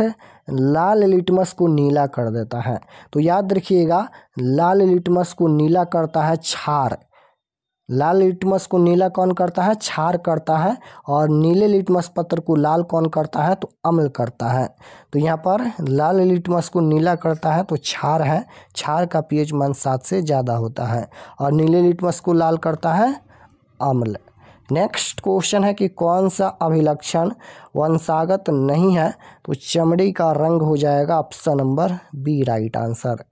लाल लिटमस को नीला कर देता है? तो याद रखिएगा, लाल लिटमस को नीला करता है क्षार। लाल लिटमस को नीला कौन करता है? क्षार करता है। और नीले लिटमस पत्र को लाल कौन करता है? तो अम्ल करता है। तो यहाँ पर लाल लिटमस को नीला करता है तो क्षार है, क्षार का pH मान 7 से ज़्यादा होता है। और नीले लिटमस को लाल करता है अम्ल। नेक्स्ट क्वेश्चन है कि कौन सा अभिलक्षण वंशागत नहीं है? तो चमड़ी का रंग हो जाएगा, option number B right answer.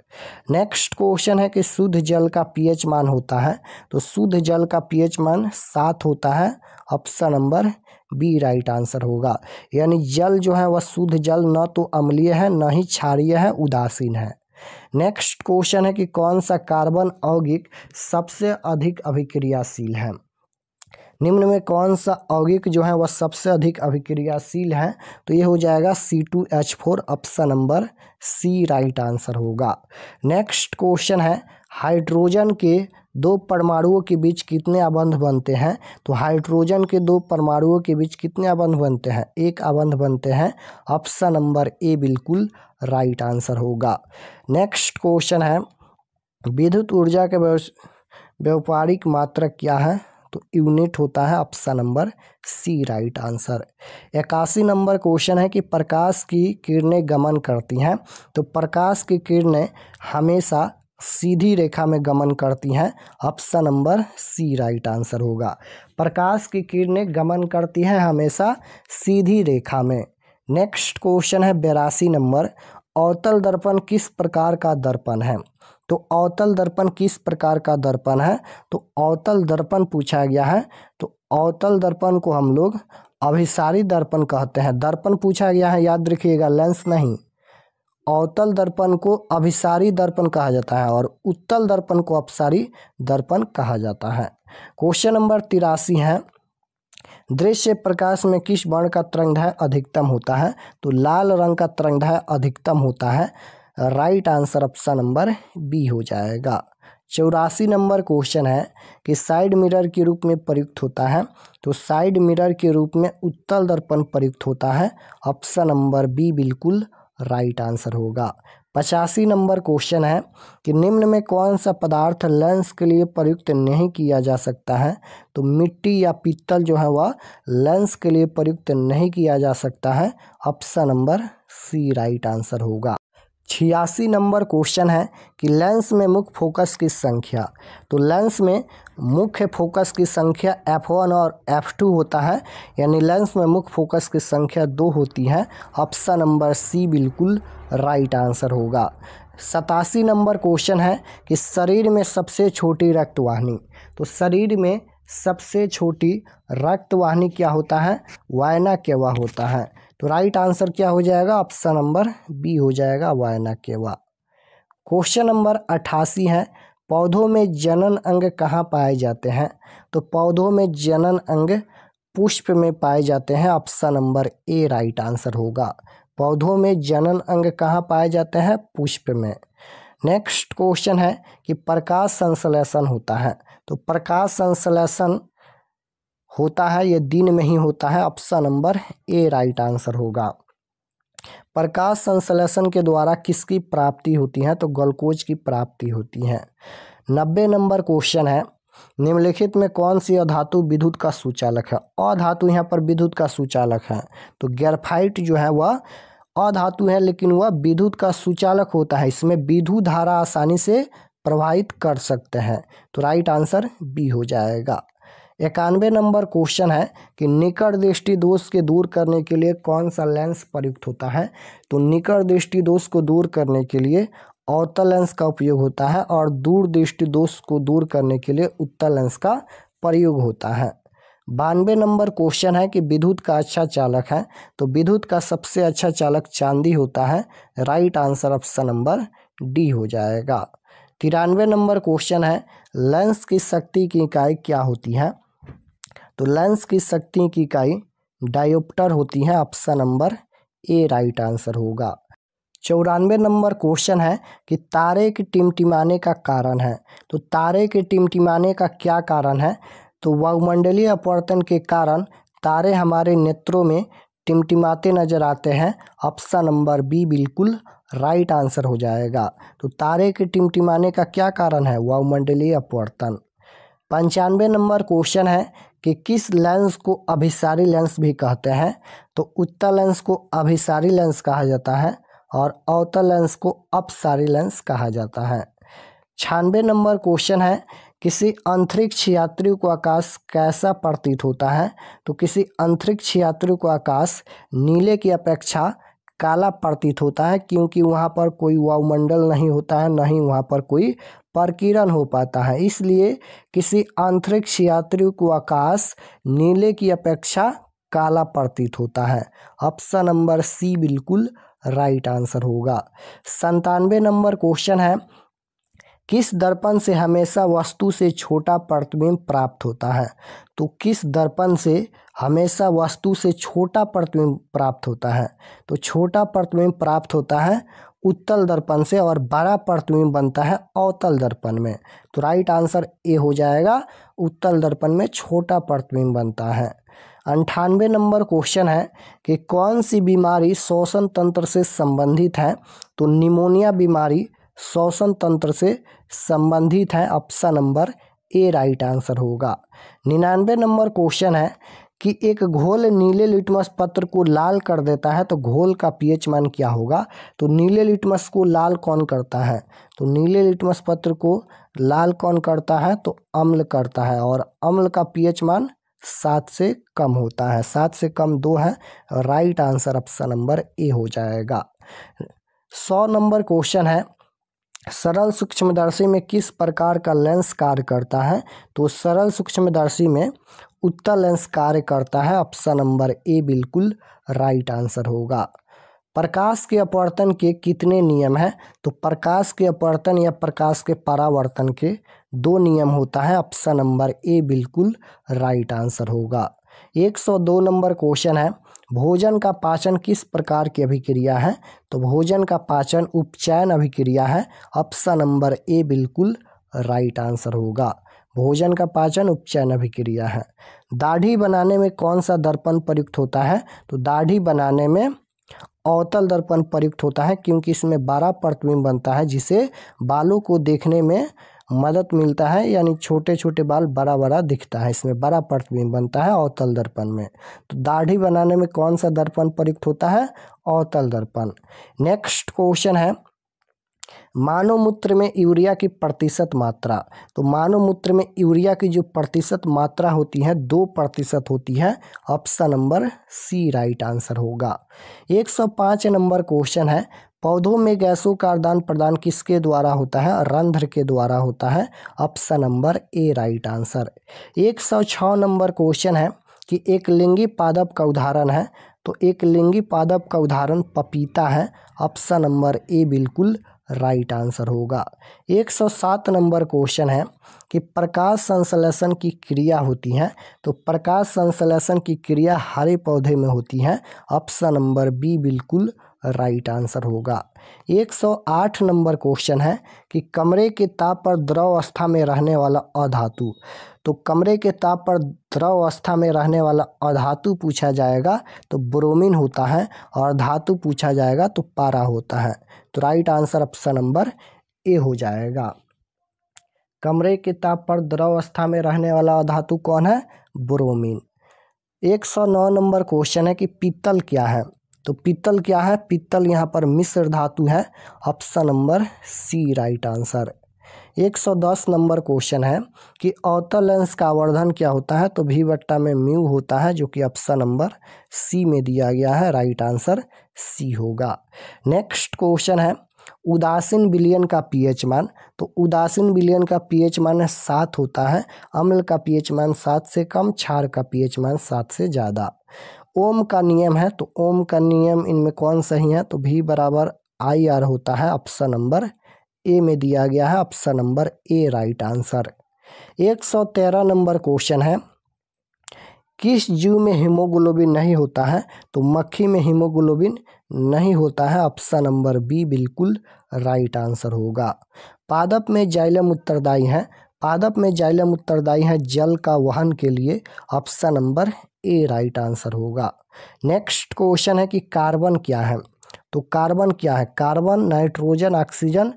Next question है कि शुद्ध जल का pH मान होता है? तो शुद्ध जल का pH मान 7 होता है, option number B right answer होगा। यानी जल जो है वह शुद्ध जल न तो अम्लीय है न ही क्षारीय है, उदासीन है। नेक्स्ट क्वेश्चन है कि कौन सा कार्बन यौगिक सबसे अधिक अभिक्रियाशील है? निम्न में कौन सा यौगिक जो है वह सबसे अधिक अभिक्रियाशील है? तो ये हो जाएगा C2H4, option number C right answer होगा। नेक्स्ट क्वेश्चन है, हाइड्रोजन के 2 परमाणुओं के बीच कितने आबंध बनते हैं? तो हाइड्रोजन के 2 परमाणुओं के बीच कितने आबंध बनते हैं? 1 आबंध बनते हैं, ऑप्शन नंबर ए बिल्कुल राइट आंसर होगा। नेक्स्ट क्वेश्चन है, विद्युत ऊर्जा के व्यावहारिक मात्रक क्या है? तो यूनिट होता है, option number C right answer. 81 number question है कि प्रकाश की किरणें गमन करती हैं, तो प्रकाश की किरणें हमेशा सीधी रेखा में गमन करती हैं, option number C right answer होगा। प्रकाश की किरणें गमन करती हैं हमेशा सीधी रेखा में। नेक्स्ट क्वेश्चन है 82 नंबर, अवतल दर्पण किस प्रकार का दर्पण है? तो अवतल दर्पण किस प्रकार का दर्पण है? तो अवतल दर्पण पूछा गया है, तो अवतल दर्पण को हम लोग अभिसारी दर्पण कहते हैं। दर्पण पूछा गया है, याद रखिएगा, लेंस नहीं। अवतल दर्पण को अभिसारी दर्पण कहा जाता है और उत्तल दर्पण को अपसारी दर्पण कहा जाता है। क्वेश्चन नंबर 83 है, दृश्य प्रकाश में किस वर्ण का तरंगदैर्घ्य अधिकतम होता है? तो लाल रंग का तरंगदैर्घ्य अधिकतम होता है। Right answer option number B हो जाएगा। 84 नंबर क्वेश्चन है कि साइड मिरर के रूप में प्रयुक्त होता है। तो साइड मिरर के रूप में उत्तल दर्पण प्रयुक्त होता है। ऑप्शन नंबर बी बिल्कुल राइट आंसर होगा। 85 नंबर क्वेश्चन है कि निम्न में कौन सा पदार्थ लेंस के लिए प्रयुक्त नहीं किया जा सकता है? तो मिट्टी या पीतल जो है वह लेंस के लिए प्रयुक्त नहीं किया जा सकता है। Option number C right answer होगा। 86 नंबर क्वेश्चन है कि लेंस में मुख्य फोकस की संख्या। तो लेंस में मुख्य फोकस की संख्या f1 और f2 होता है, यानी लेंस में मुख्य फोकस की संख्या 2 होती है। ऑप्शन नंबर सी बिल्कुल राइट आंसर होगा। 87 नंबर क्वेश्चन है कि शरीर में सबसे छोटी रक्तवाहिनी। तो शरीर में सबसे छोटी रक्तवाहिनी क्या होता है? वायना केवा होता है। तो राइट आंसर क्या हो जाएगा? ऑप्शन नंबर बी हो जाएगा, वायना केवा। क्वेश्चन नंबर 88 है, पौधों में जनन अंग कहाँ पाए जाते हैं? तो पौधों में जनन अंग पुष्प में पाए जाते हैं। Option number A right answer होगा। पौधों में जनन अंग कहाँ पाए जाते हैं? पुष्प में। नेक्स्ट क्वेश्चन है कि प्रकाश संश्लेषण होता है। तो प्रकाश संश्लेषण होता है, ये दिन में ही होता है। Option number A right answer होगा। प्रकाश संश्लेषण के द्वारा किसकी प्राप्ति होती है? तो ग्लूकोज की प्राप्ति होती है। 90 नंबर क्वेश्चन है, निम्नलिखित में कौन सी अधातु विद्युत का सुचालक है? अधातु यहाँ पर विद्युत का सुचालक है। तो ग्रेफाइट जो है वह अधातु है, लेकिन वह विद्युत का सुचालक होता है। इसमें विद्युत धारा आसानी से प्रवाहित कर सकते हैं। तो राइट आंसर बी हो जाएगा। 91 नंबर क्वेश्चन है कि निकट दृष्टि दोष के दूर करने के लिए कौन सा लेंस प्रयुक्त होता है? तो निकट दृष्टि दोष को दूर करने के लिए अवतल लेंस का उपयोग होता है और दूर दृष्टि दोष को दूर करने के लिए उत्तल लेंस का प्रयोग होता है। 92 नंबर क्वेश्चन है कि विद्युत का अच्छा चालक है। तो विद्युत का सबसे अच्छा चालक चांदी होता है। Right answer option number D हो जाएगा। 93 नंबर क्वेश्चन है, लेंस की शक्ति की इकाई क्या होती है? तो लेंस की शक्ति की इकाई डायोप्टर होती है। Option number A right answer होगा। 94 नंबर क्वेश्चन है कि तारे के टिमटिमाने का कारण है। तो तारे के टिमटिमाने का क्या कारण है? तो वायुमंडलीय अपवर्तन के कारण तारे हमारे नेत्रों में टिमटिमाते नजर आते हैं। ऑप्शन नंबर बी बिल्कुल राइट आंसर हो जाएगा। तो तारे के टिमटिमाने का क्या कारण है? वायुमंडलीय अपवर्तन। 95 नंबर क्वेश्चन है कि किस लेंस को अभिसारी लेंस भी कहते हैं? तो उत्तल लेंस को अभिसारी लेंस कहा जाता है और अवतल लेंस को अपसारी लेंस कहा जाता है। 96 नंबर क्वेश्चन है, किसी अंतरिक्ष यात्री को आकाश कैसा प्रतीत होता है? तो किसी अंतरिक्ष यात्री को आकाश नीले की अपेक्षा काला प्रतीत होता है, क्योंकि वहाँ पर कोई वायुमंडल नहीं होता है, न ही वहाँ पर कोई प्रकीर्णन हो पाता है। इसलिए किसी अंतरिक्ष यात्री को आकाश नीले की अपेक्षा काला प्रतीत होता है। ऑप्शन नंबर सी बिल्कुल राइट आंसर होगा। 97 नंबर क्वेश्चन है, किस दर्पण से हमेशा वस्तु से छोटा प्रतिबिंब प्राप्त होता है? तो किस दर्पण से हमेशा वस्तु से छोटा प्रतिबिंब प्राप्त होता है? तो छोटा प्रतिबिंब प्राप्त होता है उत्तल दर्पण से और बड़ा प्रतिबिंब बनता है अवतल दर्पण में। तो राइट आंसर ए हो जाएगा, उत्तल दर्पण में छोटा प्रतिबिंब बनता है। 98 नंबर क्वेश्चन है कि कौन सी बीमारी श्वसन तंत्र से संबंधित है? तो निमोनिया बीमारी श्वसन तंत्र से संबंधित है। Option number A right answer होगा। 99 नंबर क्वेश्चन है कि एक घोल नीले लिटमस पत्र को लाल कर देता है, तो घोल का पीएच मान क्या होगा? तो नीले लिटमस को लाल कौन करता है? तो नीले लिटमस पत्र को लाल कौन करता है? तो अम्ल करता है, और अम्ल का पीएच मान 7 से कम होता है। 7 से कम 2 है। राइट आंसर ऑप्शन नंबर ए हो जाएगा। 100 नंबर क्वेश्चन है सरल सूक्ष्मदर्शी में किस प्रकार का लेंस कार्य करता है? तो सरल सूक्ष्मदर्शी में उत्तल लेंस कार्य करता है। ऑप्शन नंबर ए बिल्कुल राइट आंसर होगा। प्रकाश के अपवर्तन के कितने नियम हैं? तो प्रकाश के अपवर्तन या प्रकाश के परावर्तन के 2 नियम होता है। ऑप्शन नंबर ए बिल्कुल राइट आंसर होगा। 102 नंबर क्वेश्चन है, भोजन का पाचन किस प्रकार की अभिक्रिया है? तो भोजन का पाचन उपचयन अभिक्रिया है। ऑप्शन नंबर ए बिल्कुल राइट आंसर होगा। भोजन का पाचन उपचयन अभिक्रिया है। दाढ़ी बनाने में कौन सा दर्पण प्रयुक्त होता है? तो दाढ़ी बनाने में अवतल दर्पण प्रयुक्त होता है, क्योंकि इसमें 12 प्रतिबिंब बनता है, जिसे बालों को देखने में मदद मिलता है, यानी छोटे छोटे बाल बड़ा बड़ा दिखता है। इसमें बड़ा प्रतिबिंब बनता है अवतल दर्पण में। तो दाढ़ी बनाने में कौन सा दर्पण प्रयुक्त होता है? अवतल दर्पण। नेक्स्ट क्वेश्चन है, मानव मूत्र में यूरिया की प्रतिशत मात्रा। तो मानव मूत्र में यूरिया की जो प्रतिशत मात्रा होती है 2% होती है। Option number C right answer होगा। 105 नंबर क्वेश्चन है, पौधों में गैसों का आदान प्रदान किसके द्वारा होता है? रंध्र के द्वारा होता है। Option number A right answer. 106 number question है कि एक लिंगी पादप का उदाहरण है। तो एक लिंगी पादप का उदाहरण पपीता है। ऑप्शन नंबर ए बिल्कुल राइट आंसर होगा। 107 नंबर क्वेश्चन है कि प्रकाश संश्लेषण की क्रिया होती है। तो प्रकाश संश्लेषण की क्रिया हरे पौधे में होती है। ऑप्शन नंबर बी बिल्कुल राइट आंसर होगा। 108 नंबर क्वेश्चन है कि कमरे के ताप पर द्रव अवस्था में रहने वाला अधातु। तो कमरे के ताप पर द्रव अवस्था में रहने वाला अधातु पूछा जाएगा तो ब्रोमीन होता है, और धातु पूछा जाएगा तो पारा होता है। तो राइट आंसर ऑप्शन नंबर ए हो जाएगा। कमरे के ताप पर द्रव अवस्था में रहने वाला अधातु कौन है? ब्रोमीन। 109 नंबर क्वेश्चन है कि पीतल क्या है? तो पीतल क्या है? पीतल यहाँ पर मिश्र धातु है। Option number C right answer. 110 number question है कि अवतल लेंस का आवर्धन क्या होता है? तो v/μ होता है, जो कि ऑप्शन नंबर सी में दिया गया है। राइट आंसर सी होगा। नेक्स्ट क्वेश्चन है, उदासीन विलयन का पीएच मान। तो उदासीन विलयन का पीएच मान 7 होता है। अम्ल का पीएच मान 7 से कम, क्षार का पीएच मान 7 से ज़्यादा। ओम का नियम है, तो ओम का नियम इनमें कौन सही है? तो v/IR होता है। ऑप्शन नंबर ए में दिया गया है। Option number A right answer. 113 number question है, किस जीव में हीमोग्लोबिन नहीं होता है? तो मक्खी में हीमोग्लोबिन नहीं होता है। ऑप्शन नंबर बी बिल्कुल राइट आंसर होगा। पादप में जाइलम उत्तरदायी है। पादप में जाइलम उत्तरदायी है जल का वहन के लिए। Option number A right answer होगा। नेक्स्ट क्वेश्चन है कि कार्बन क्या है? तो कार्बन क्या है? कार्बन नाइट्रोजन ऑक्सीजन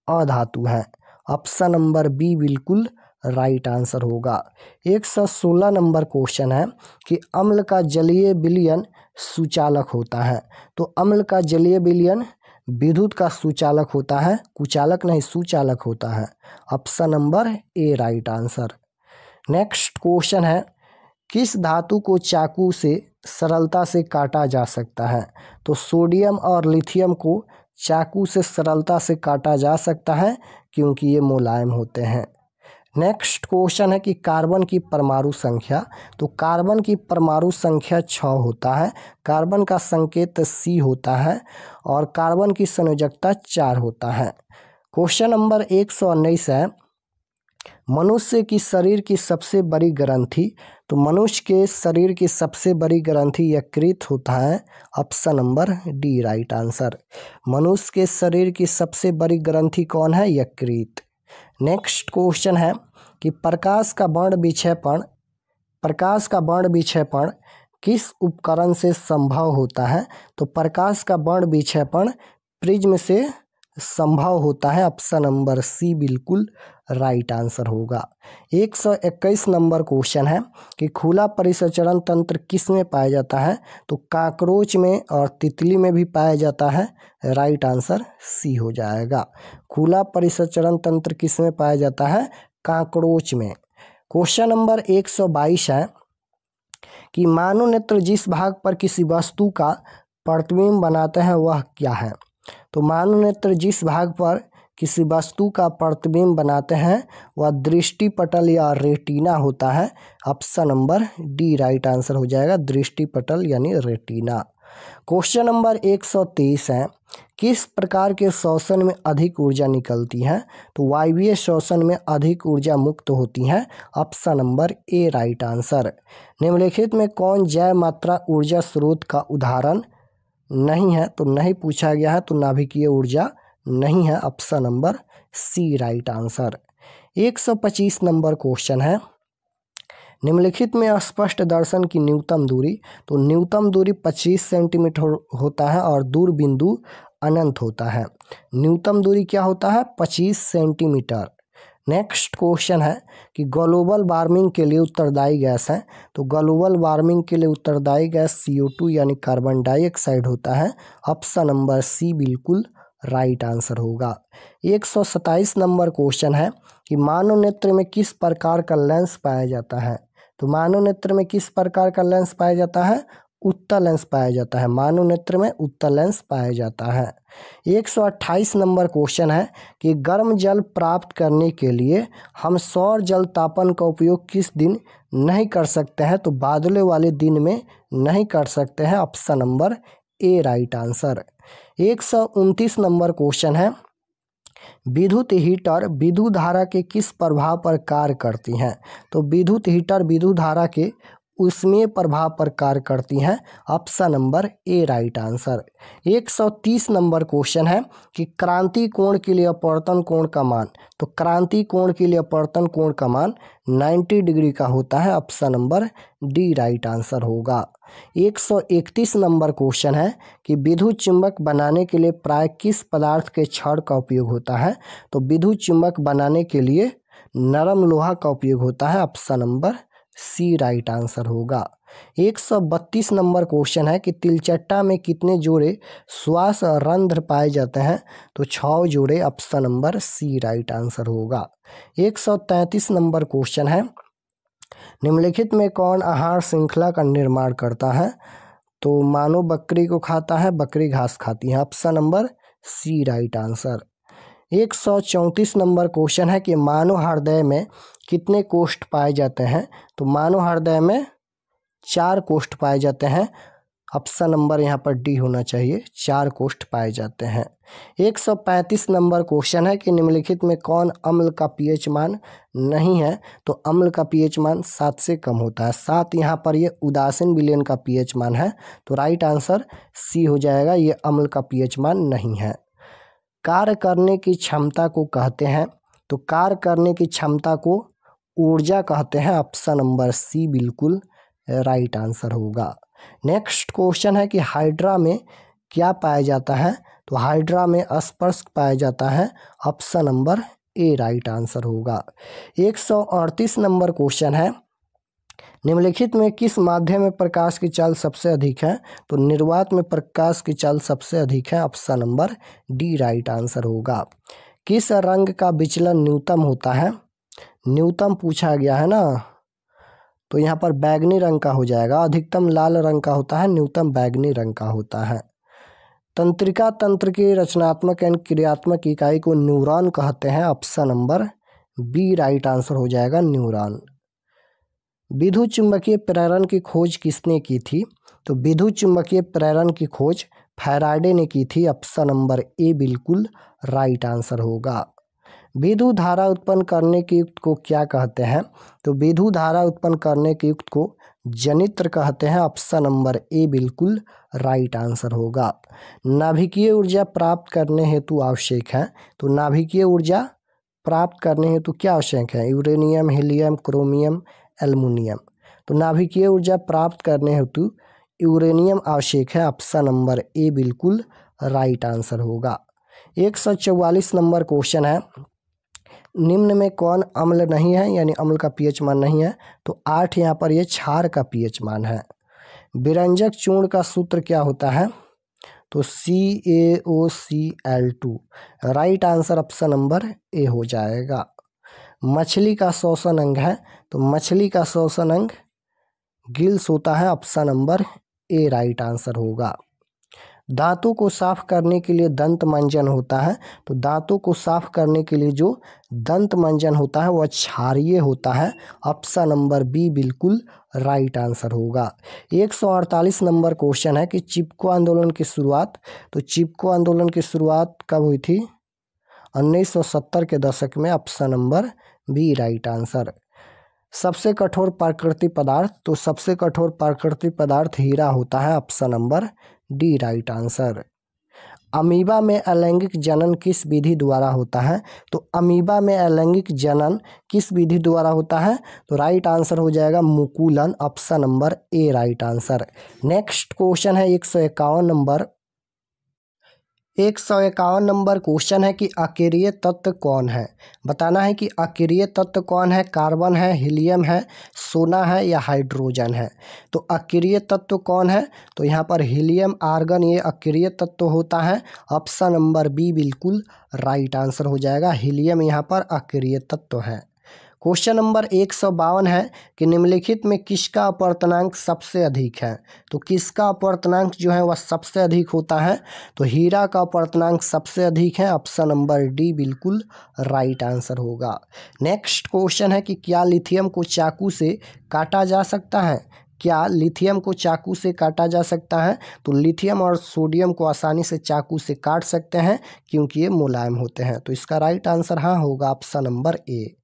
अधातु है। ऑप्शन नंबर बी बिल्कुल राइट आंसर होगा। 116 नंबर क्वेश्चन है कि अम्ल का जलीय विलयन सुचालक होता है। तो अम्ल का जलीय विलयन विद्युत का सुचालक होता है, कुचालक नहीं सुचालक होता है। Option number A right answer. Next question है, किस धातु को चाकू से सरलता से काटा जा सकता है? तो सोडियम और लिथियम को चाकू से सरलता से काटा जा सकता है, क्योंकि ये मुलायम होते हैं। नेक्स्ट क्वेश्चन है कि कार्बन की परमाणु संख्या। तो कार्बन की परमाणु संख्या 6 होता है। कार्बन का संकेत C होता है, और कार्बन की संयोजकता 4 होता है। क्वेश्चन नंबर 119 है, मनुष्य की शरीर की सबसे बड़ी ग्रंथि। तो मनुष्य के शरीर की सबसे बड़ी ग्रंथि यकृत होता है। Option number D right answer. मनुष्य के शरीर की सबसे बड़ी ग्रंथि कौन है? यकृत। नेक्स्ट क्वेश्चन है कि प्रकाश का वर्ण विक्षेपण किस उपकरण से संभव होता है? तो प्रकाश का वर्ण विक्षेपण प्रिज्म से संभव होता है। ऑप्शन नंबर सी बिल्कुल राइट आंसर होगा। 121 नंबर क्वेश्चन है कि खुला परिसंचरण तंत्र किस में पाया जाता है? तो काकरोच में और तितली में भी पाया जाता है। राइट आंसर सी हो जाएगा। खुला परिसंचरण तंत्र किस में पाया जाता है? काकरोच में। क्वेश्चन नंबर 122 है कि मानव नेत्र जिस भाग पर किसी वस्तु का प्रतिबिंब बनाते हैं वह क्या है? तो मानव नेत्र जिस भाग पर किसी वस्तु का प्रतिबिंब बनाते हैं वह दृष्टिपटल या रेटिना होता है। Option number D right answer हो जाएगा, दृष्टिपटल यानी रेटिना। क्वेश्चन नंबर 123 है, किस प्रकार के श्वसन में अधिक ऊर्जा निकलती है? तो वायवीय श्वसन में अधिक ऊर्जा मुक्त होती है। Option number A right answer. निम्नलिखित में कौन जैव मात्रा ऊर्जा स्रोत का उदाहरण नहीं है? तो नहीं पूछा गया है, तो नाभिकीय ऊर्जा नहीं है। Option number C right answer. 125 number question है, निम्नलिखित में स्पष्ट दर्शन की न्यूनतम दूरी? तो न्यूनतम दूरी 25 सेंटीमीटर होता है और दूर बिंदु अनंत होता है। न्यूनतम दूरी क्या होता है? 25 सेंटीमीटर। नेक्स्ट क्वेश्चन है कि ग्लोबल वार्मिंग के लिए उत्तरदायी गैस है? तो ग्लोबल वार्मिंग के लिए उत्तरदायी गैस CO2 यानी कार्बन डाइऑक्साइड होता है। ऑप्शन नंबर सी बिल्कुल राइट आंसर होगा। 127 नंबर क्वेश्चन है कि मानव नेत्र में किस प्रकार का लेंस पाया जाता है? तो मानव नेत्र में किस प्रकार का लेंस पाया जाता है? उत्तल लेंस पाया जाता है। मानव नेत्र में उत्तल लेंस पाया जाता है। 128 नंबर क्वेश्चन है कि गर्म जल प्राप्त करने के लिए हम सौर जल तापन का उपयोग किस दिन नहीं कर सकते हैं? तो बादलों वाले दिन में नहीं कर सकते हैं। Option number A right answer. 129 number question है, विद्युत हीटर विद्युत धारा के किस प्रभाव पर कार्य करती हैं? तो विद्युत हीटर विद्युत धारा के ऊष्मीय प्रभाव पर कार्य करती हैं। Option number A right answer. 130 number question है कि क्रांति कोण के लिए अपवर्तन कोण का मान? तो क्रांति कोण के लिए अपवर्तन कोण का मान 90 डिग्री का होता है। Option number D right answer होगा। 131 नंबर क्वेश्चन है कि विद्युत चुंबक बनाने के लिए प्राय किस पदार्थ के छड़ का उपयोग होता है? तो विद्युत चुंबक बनाने के लिए नरम लोहा का उपयोग होता है। Option number C right answer होगा। 132 नंबर क्वेश्चन है कि तिलचट्टा में कितने जोड़े श्वास रंध्र पाए जाते हैं? तो 6 जोड़े। Option number C right answer होगा। 133 नंबर क्वेश्चन है, निम्नलिखित में कौन आहार श्रृंखला का निर्माण करता है? तो मानव बकरी को खाता है, बकरी घास खाती है। Option number C right answer. 134 number question है कि मानव हृदय में कितने कोष्ठ पाए जाते हैं? तो मानव हृदय में 4 कोष्ठ पाए जाते हैं। ऑप्शन नंबर यहाँ पर डी होना चाहिए, 4 कोष्ठ पाए जाते हैं। 135 नंबर क्वेश्चन है कि निम्नलिखित में कौन अम्ल का पीएच मान नहीं है? तो अम्ल का पीएच मान 7 से कम होता है। 7 यहाँ पर ये उदासीन विलयन का पीएच मान है, तो राइट आंसर सी हो जाएगा, ये अम्ल का पीएच मान नहीं है। कार्य करने की क्षमता को कहते हैं? तो कार्य करने की क्षमता को ऊर्जा कहते हैं। ऑप्शन नंबर सी बिल्कुल राइट आंसर होगा। नेक्स्ट क्वेश्चन है कि हाइड्रा में क्या पाया जाता है? तो हाइड्रा में स्पर्श पाया जाता है। Option number A right answer होगा। 138 नंबर क्वेश्चन है, निम्नलिखित में किस माध्यम में प्रकाश की चाल सबसे अधिक है? तो निर्वात में प्रकाश की चाल सबसे अधिक है। Option number D right answer होगा। किस रंग का विचलन न्यूनतम होता है? न्यूनतम पूछा गया है ना, तो यहाँ पर बैगनी रंग का हो जाएगा। अधिकतम लाल रंग का होता है, न्यूनतम बैगनी रंग का होता है। तंत्रिका तंत्र की रचनात्मक एवं क्रियात्मक इकाई को न्यूरॉन कहते हैं। Option number B right answer हो जाएगा, न्यूरॉन। विद्युत चुंबकीय प्रेरण की खोज किसने की थी? तो विद्युत चुंबकीय प्रेरण की खोज फैराडे ने की थी। ऑप्शन नंबर ए बिल्कुल राइट आंसर होगा। विद्युत धारा उत्पन्न करने के युक्त को क्या कहते हैं? तो विद्युत धारा उत्पन्न करने के युक्त को जनित्र कहते हैं। ऑप्शन नंबर ए बिल्कुल राइट आंसर होगा। नाभिकीय ऊर्जा प्राप्त करने हेतु आवश्यक है? तो नाभिकीय ऊर्जा प्राप्त करने हेतु क्या आवश्यक है? Uranium, helium, chromium, aluminium. तो नाभिकीय ऊर्जा प्राप्त करने हेतु यूरेनियम आवश्यक है। ऑप्शन नंबर ए बिल्कुल राइट आंसर होगा। 144 नंबर क्वेश्चन है, निम्न में कौन अम्ल नहीं है, यानी अम्ल का पीएच मान नहीं है? तो 8 यहाँ पर ये क्षार का पीएच मान है। विरंजक चूर्ण का सूत्र क्या होता है? तो CaOCl2। Right answer option number ए हो जाएगा। मछली का श्वसन अंग है? तो मछली का श्वसन अंग गिल्स होता है। Option number A right answer होगा। दांतों को साफ करने के लिए दंत मंजन होता है, तो दांतों को साफ करने के लिए जो दंत मंजन होता है वह क्षारीय होता है। ऑप्शन नंबर बी बिल्कुल राइट आंसर होगा। 148 नंबर क्वेश्चन है कि चिपको आंदोलन की शुरुआत, तो चिपको आंदोलन की शुरुआत कब हुई थी? 1970 के दशक में। Option number B right answer. सबसे कठोर प्राकृतिक पदार्थ, तो सबसे कठोर प्राकृतिक पदार्थ हीरा होता है। Option number D right answer. Amoeba में अलैंगिक जनन किस विधि द्वारा होता है? तो अमीबा में अलैंगिक जनन किस विधि द्वारा होता है? तो राइट आंसर हो जाएगा मुकुलन। Option number A right answer. Next question है 151 नंबर क्वेश्चन है कि अकेरिय तत्व कौन है? बताना है कि अकेरिय तत्व कौन है। कार्बन है, हीलियम है, सोना है या हाइड्रोजन है। तो अकेरिय तत्व कौन है? तो यहाँ पर हीलियम, आर्गन ये अकेरिय तत्व होता है। ऑप्शन नंबर बी बिल्कुल राइट आंसर हो जाएगा। हीलियम यहाँ पर अकेरिय तत्व है। क्वेश्चन नंबर 152 है कि निम्नलिखित में किसका अपवर्तनांक सबसे अधिक है? तो किसका अपवर्तनांक जो है वह सबसे अधिक होता है? तो हीरा का अपवर्तनांक सबसे अधिक है। ऑप्शन नंबर डी बिल्कुल राइट आंसर होगा। नेक्स्ट क्वेश्चन है कि क्या लिथियम को चाकू से काटा जा सकता है? क्या लिथियम को चाकू से काटा जा सकता है? तो लिथियम और सोडियम को आसानी से चाकू से काट सकते हैं क्योंकि ये मुलायम होते हैं। तो इसका राइट आंसर हाँ होगा ऑप्शन नंबर ए।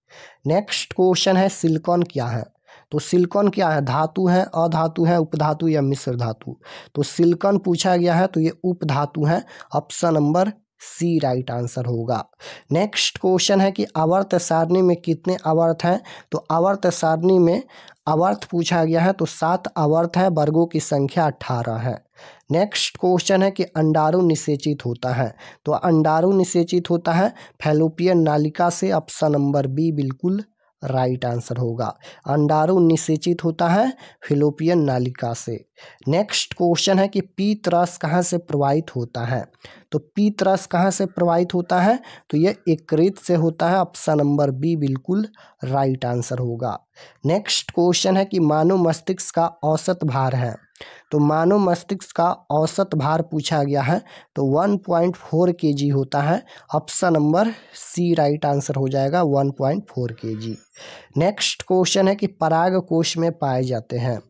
नेक्स्ट क्वेश्चन है सिलिकॉन क्या है? तो सिलिकॉन क्या है? धातु है, अधातु है, उपधातु या मिश्र धातु? तो सिलिकॉन पूछा गया है तो ये उपधातु है। Option number C right answer होगा। नेक्स्ट क्वेश्चन है कि आवर्त सारणी में कितने आवर्त हैं? तो आवर्त सारणी में आवर्त पूछा गया है तो 7 आवर्त है, वर्गों की संख्या 18 है। नेक्स्ट क्वेश्चन है कि अंडाणु निषेचित होता है, तो अंडाणु निषेचित होता है फैलोपियन नालिका से। ऑप्शन नंबर बी बिल्कुल राइट आंसर होगा। अंडाणु निषेचित होता है फैलोपियन नालिका से। नेक्स्ट क्वेश्चन है कि पीत रस कहाँ से प्रवाहित होता है? तो पीत रस कहाँ से प्रवाहित होता है? तो यह यकृत से होता है। ऑप्शन नंबर बी बिल्कुल राइट आंसर होगा। नेक्स्ट क्वेश्चन है कि मानव मस्तिष्क का औसत भार है, तो मानव मस्तिष्क का औसत भार पूछा गया है तो 1.4 kg होता है। Option number C right answer हो जाएगा 1.4 kg। नेक्स्ट क्वेश्चन है कि पराग कोश में पाए जाते हैं,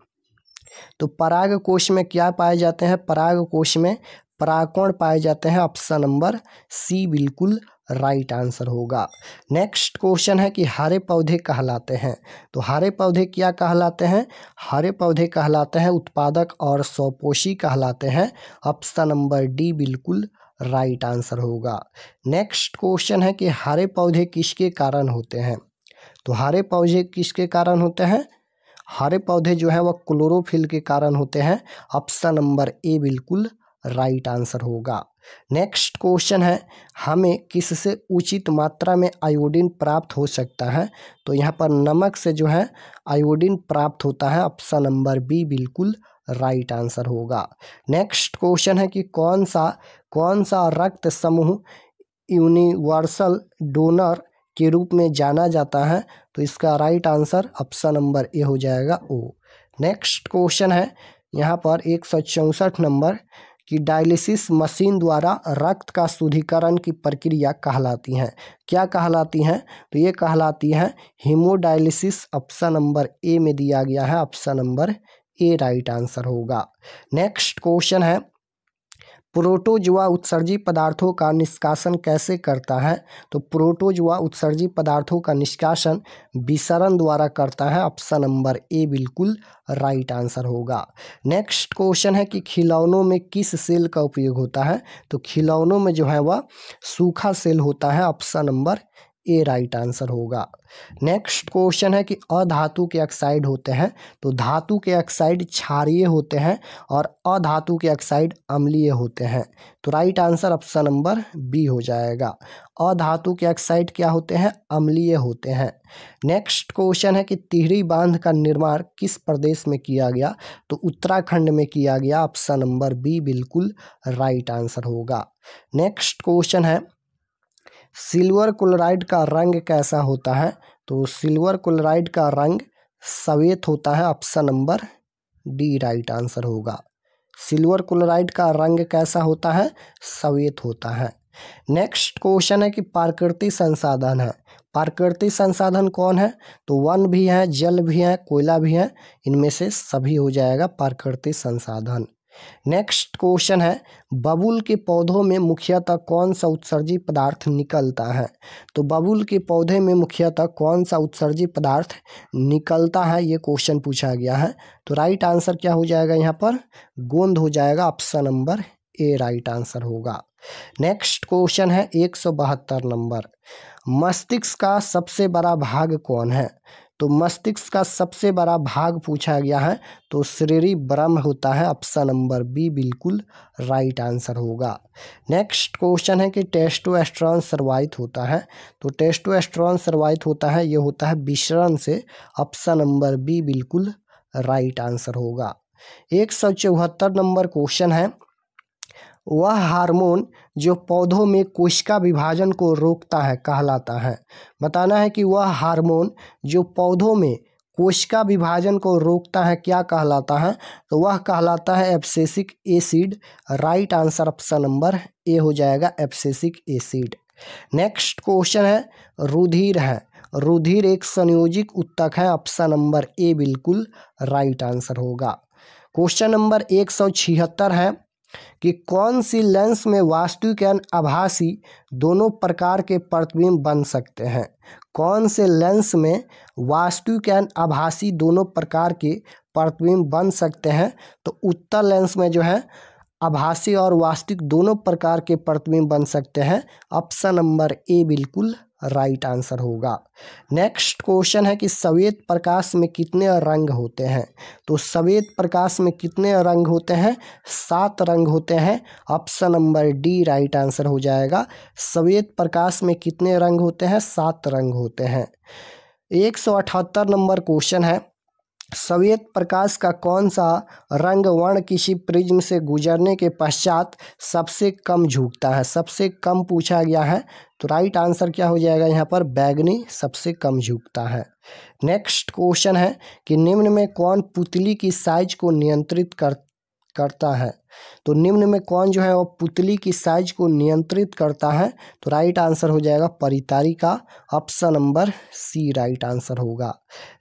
तो पराग कोश में क्या पाए जाते हैं? पराग कोश में परागकण पाए जाते हैं। ऑप्शन नंबर सी बिल्कुल राइट आंसर होगा। नेक्स्ट क्वेश्चन है कि हरे पौधे कहलाते हैं, तो हरे पौधे क्या कहलाते हैं? हरे पौधे कहलाते हैं उत्पादक और स्वपोषी कहलाते हैं। ऑप्शन नंबर डी बिल्कुल राइट आंसर होगा। नेक्स्ट क्वेश्चन है कि हरे पौधे किसके कारण होते हैं? तो हरे पौधे किसके कारण होते हैं? हरे पौधे जो है वह क्लोरोफिल के कारण होते हैं। ऑप्शन नंबर ए बिल्कुल राइट आंसर होगा। नेक्स्ट क्वेश्चन है हमें किससे उचित मात्रा में आयोडीन प्राप्त हो सकता है? तो यहाँ पर नमक से जो है आयोडीन प्राप्त होता है। ऑप्शन नंबर बी बिल्कुल राइट आंसर होगा। नेक्स्ट क्वेश्चन है कि कौन सा रक्त समूह यूनिवर्सल डोनर के रूप में जाना जाता है? तो इसका राइट आंसर ऑप्शन नंबर ए हो जाएगा ओ। नेक्स्ट क्वेश्चन है यहाँ पर 164 नंबर कि डायलिसिस मशीन द्वारा रक्त का शुद्धिकरण की प्रक्रिया कहलाती है, क्या कहलाती हैं? तो ये कहलाती है हीमोडायलिसिस। ऑप्शन नंबर ए में दिया गया है। Option number A right answer होगा। नेक्स्ट क्वेश्चन है प्रोटोजुआ उत्सर्जित पदार्थों का निष्कासन कैसे करता है? तो प्रोटोजुआ उत्सर्जित पदार्थों का निष्कासन विसरण द्वारा करता है। ऑप्शन नंबर ए बिल्कुल राइट आंसर होगा। नेक्स्ट क्वेश्चन है कि खिलौनों में किस सेल का उपयोग होता है? तो खिलौनों में जो है वह सूखा सेल होता है। Option number A right answer होगा। नेक्स्ट क्वेश्चन है कि अधातु के ऑक्साइड होते हैं, तो धातु के ऑक्साइड क्षारीय होते हैं और अधातु के ऑक्साइड अम्लीय होते हैं। तो right answer option number B हो जाएगा। अधातु के ऑक्साइड क्या होते हैं? अम्लीय होते हैं। नेक्स्ट क्वेश्चन है कि तिहरी बांध का निर्माण किस प्रदेश में किया गया? तो उत्तराखंड में किया गया। ऑप्शन नंबर बी बिल्कुल राइट आंसर होगा। नेक्स्ट क्वेश्चन है सिल्वर क्लोराइड का रंग कैसा होता है? तो सिल्वर क्लोराइड का रंग सफेद होता है। Option number D right answer होगा। सिल्वर क्लोराइड का रंग कैसा होता है? श्वेत होता है। नेक्स्ट क्वेश्चन है कि प्राकृतिक संसाधन है। प्राकृतिक संसाधन कौन है? तो वन भी है, जल भी है, कोयला भी है, इनमें से सभी हो जाएगा प्राकृतिक संसाधन। नेक्स्ट क्वेश्चन है बबूल के पौधों में मुख्यतः कौन सा उत्सर्जित पदार्थ निकलता है? तो बबूल के पौधे में मुख्यतः कौन सा उत्सर्जित पदार्थ निकलता है, ये क्वेश्चन पूछा गया है। तो राइट आंसर क्या हो जाएगा यहाँ पर? गोंद हो जाएगा। Option number A right answer होगा। नेक्स्ट क्वेश्चन है 172 नंबर, मस्तिष्क का सबसे बड़ा भाग कौन है? तो मस्तिष्क का सबसे बड़ा भाग पूछा गया है, तो सेरेब्रम होता है। ऑप्शन नंबर बी बिल्कुल राइट आंसर होगा। नेक्स्ट क्वेश्चन है कि टेस्टोस्टेरोन स्रावित होता है। तो टेस्टोस्टेरोन स्रावित होता है, ये होता है विसरण से। ऑप्शन नंबर बी बिल्कुल राइट आंसर होगा। 174 नंबर क्वेश्चन है वह हार्मोन जो पौधों में कोशिका विभाजन को रोकता है कहलाता है। बताना है कि वह हार्मोन जो पौधों में कोशिका विभाजन को रोकता है क्या कहलाता है? तो वह कहलाता है abscisic acid. Right answer option number ए हो जाएगा, एब्सिसिक एसिड। नेक्स्ट क्वेश्चन है रुधिर है। रुधिर एक संयोजित उत्तक है। ऑप्शन नंबर ए बिल्कुल राइट आंसर होगा। क्वेश्चन नंबर 176 है कि कौन सी लेंस में वास्तविक एवं आभासी दोनों प्रकार के प्रतिबिंब बन सकते हैं? कौन से लेंस में वास्तविक एवं आभासी दोनों प्रकार के प्रतिबिंब बन सकते हैं? तो उत्तल लेंस में जो है आभासी और वास्तविक दोनों प्रकार के प्रतिबिंब बन सकते हैं। ऑप्शन नंबर ए बिल्कुल राइट आंसर होगा। नेक्स्ट क्वेश्चन है कि श्वेत प्रकाश में कितने रंग होते हैं? तो श्वेत प्रकाश में कितने रंग होते हैं? 7 रंग होते हैं। Option number D right answer हो जाएगा। श्वेत प्रकाश में कितने रंग होते हैं? 7 रंग होते हैं। 178 नंबर क्वेश्चन है श्वेत प्रकाश का कौन सा रंग वर्ण किसी प्रिज्म से गुजरने के पश्चात सबसे कम झुकता है? सबसे कम पूछा गया है, तो राइट आंसर क्या हो जाएगा यहाँ पर? बैगनी सबसे कम झुकता है। नेक्स्ट क्वेश्चन है कि निम्न में कौन पुतली की साइज को नियंत्रित करता है? तो निम्न में कौन जो है वो पुतली की साइज को नियंत्रित करता है? तो राइट आंसर हो जाएगा परितारिका। Option number C right answer होगा।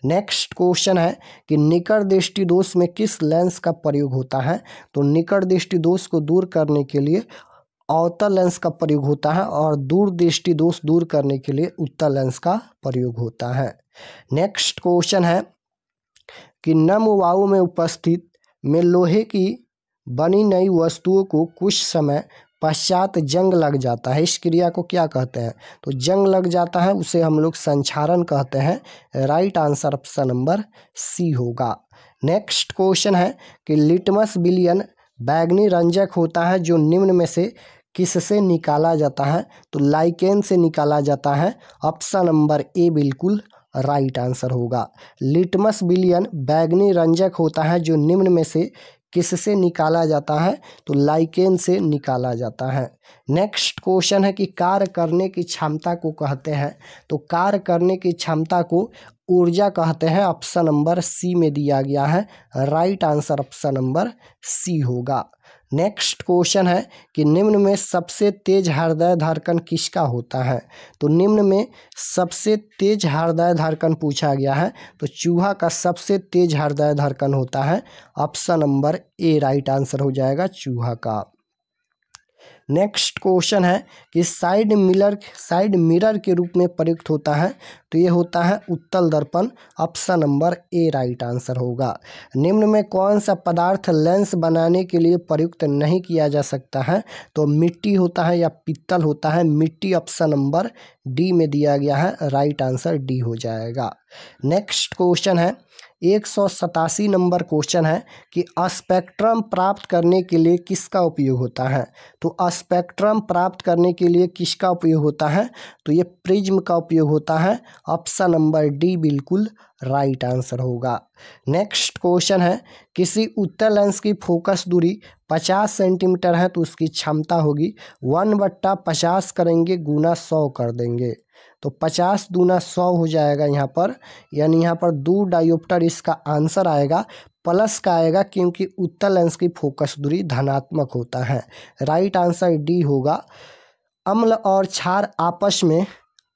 नेक्स्ट क्वेश्चन है कि निकट दृष्टि दोष में किस लेंस का प्रयोग होता है? तो निकट दृष्टि दोष को दूर करने के लिए अवतल लेंस का प्रयोग होता है और दूर दृष्टि दोष दूर करने के लिए उत्तल लेंस का प्रयोग होता है। नेक्स्ट क्वेश्चन है कि नम वायु में उपस्थित में लोहे की बनी नई वस्तुओं को कुछ समय पश्चात जंग लग जाता है, इस क्रिया को क्या कहते हैं? तो जंग लग जाता है, उसे हम लोग संक्षारण कहते हैं। Right answer option number C होगा। नेक्स्ट क्वेश्चन है कि लिटमस विलयन बैगनी रंजक होता है जो निम्न में से किससे निकाला जाता है? तो लाइकेन से निकाला जाता है। ऑप्शन नंबर ए बिल्कुल राइट आंसर होगा। लिटमस विलयन बैगनी रंजक होता है जो निम्न में से किससे निकाला जाता है? तो लाइकेन से निकाला जाता है। नेक्स्ट क्वेश्चन है कि कार्य करने की क्षमता को कहते हैं? तो कार्य करने की क्षमता को ऊर्जा कहते हैं। ऑप्शन नंबर सी में दिया गया है। Right answer option number C होगा। नेक्स्ट क्वेश्चन है कि निम्न में सबसे तेज हृदय धड़कन किसका होता है? तो निम्न में सबसे तेज हृदय धड़कन पूछा गया है, तो चूहा का सबसे तेज हृदय धड़कन होता है। Option number A right answer हो जाएगा, चूहा का। नेक्स्ट क्वेश्चन है कि साइड मिरर के रूप में प्रयुक्त होता है, तो ये होता है उत्तल दर्पण। Option number A right answer होगा। निम्न में कौन सा पदार्थ लेंस बनाने के लिए प्रयुक्त नहीं किया जा सकता है? तो मिट्टी होता है या पित्तल होता है? मिट्टी ऑप्शन नंबर डी में दिया गया है। राइट आंसर डी हो जाएगा। नेक्स्ट क्वेश्चन है 187 नंबर क्वेश्चन है कि स्पेक्ट्रम प्राप्त करने के लिए किसका उपयोग होता है? तो स्पेक्ट्रम प्राप्त करने के लिए किसका उपयोग होता है? तो ये प्रिज्म का उपयोग होता है। ऑप्शन नंबर डी बिल्कुल राइट आंसर होगा। नेक्स्ट क्वेश्चन है किसी उत्तल लेंस की फोकस दूरी 50 सेंटीमीटर है, तो उसकी क्षमता होगी 1/50 करेंगे गुना 100 कर देंगे, तो 50 दूना 100 हो जाएगा यहाँ पर, यानी यहाँ पर 2 डायोप्टर इसका आंसर आएगा। प्लस का आएगा क्योंकि उत्तल लेंस की फोकस दूरी धनात्मक होता है। राइट आंसर डी होगा। अम्ल और क्षार आपस में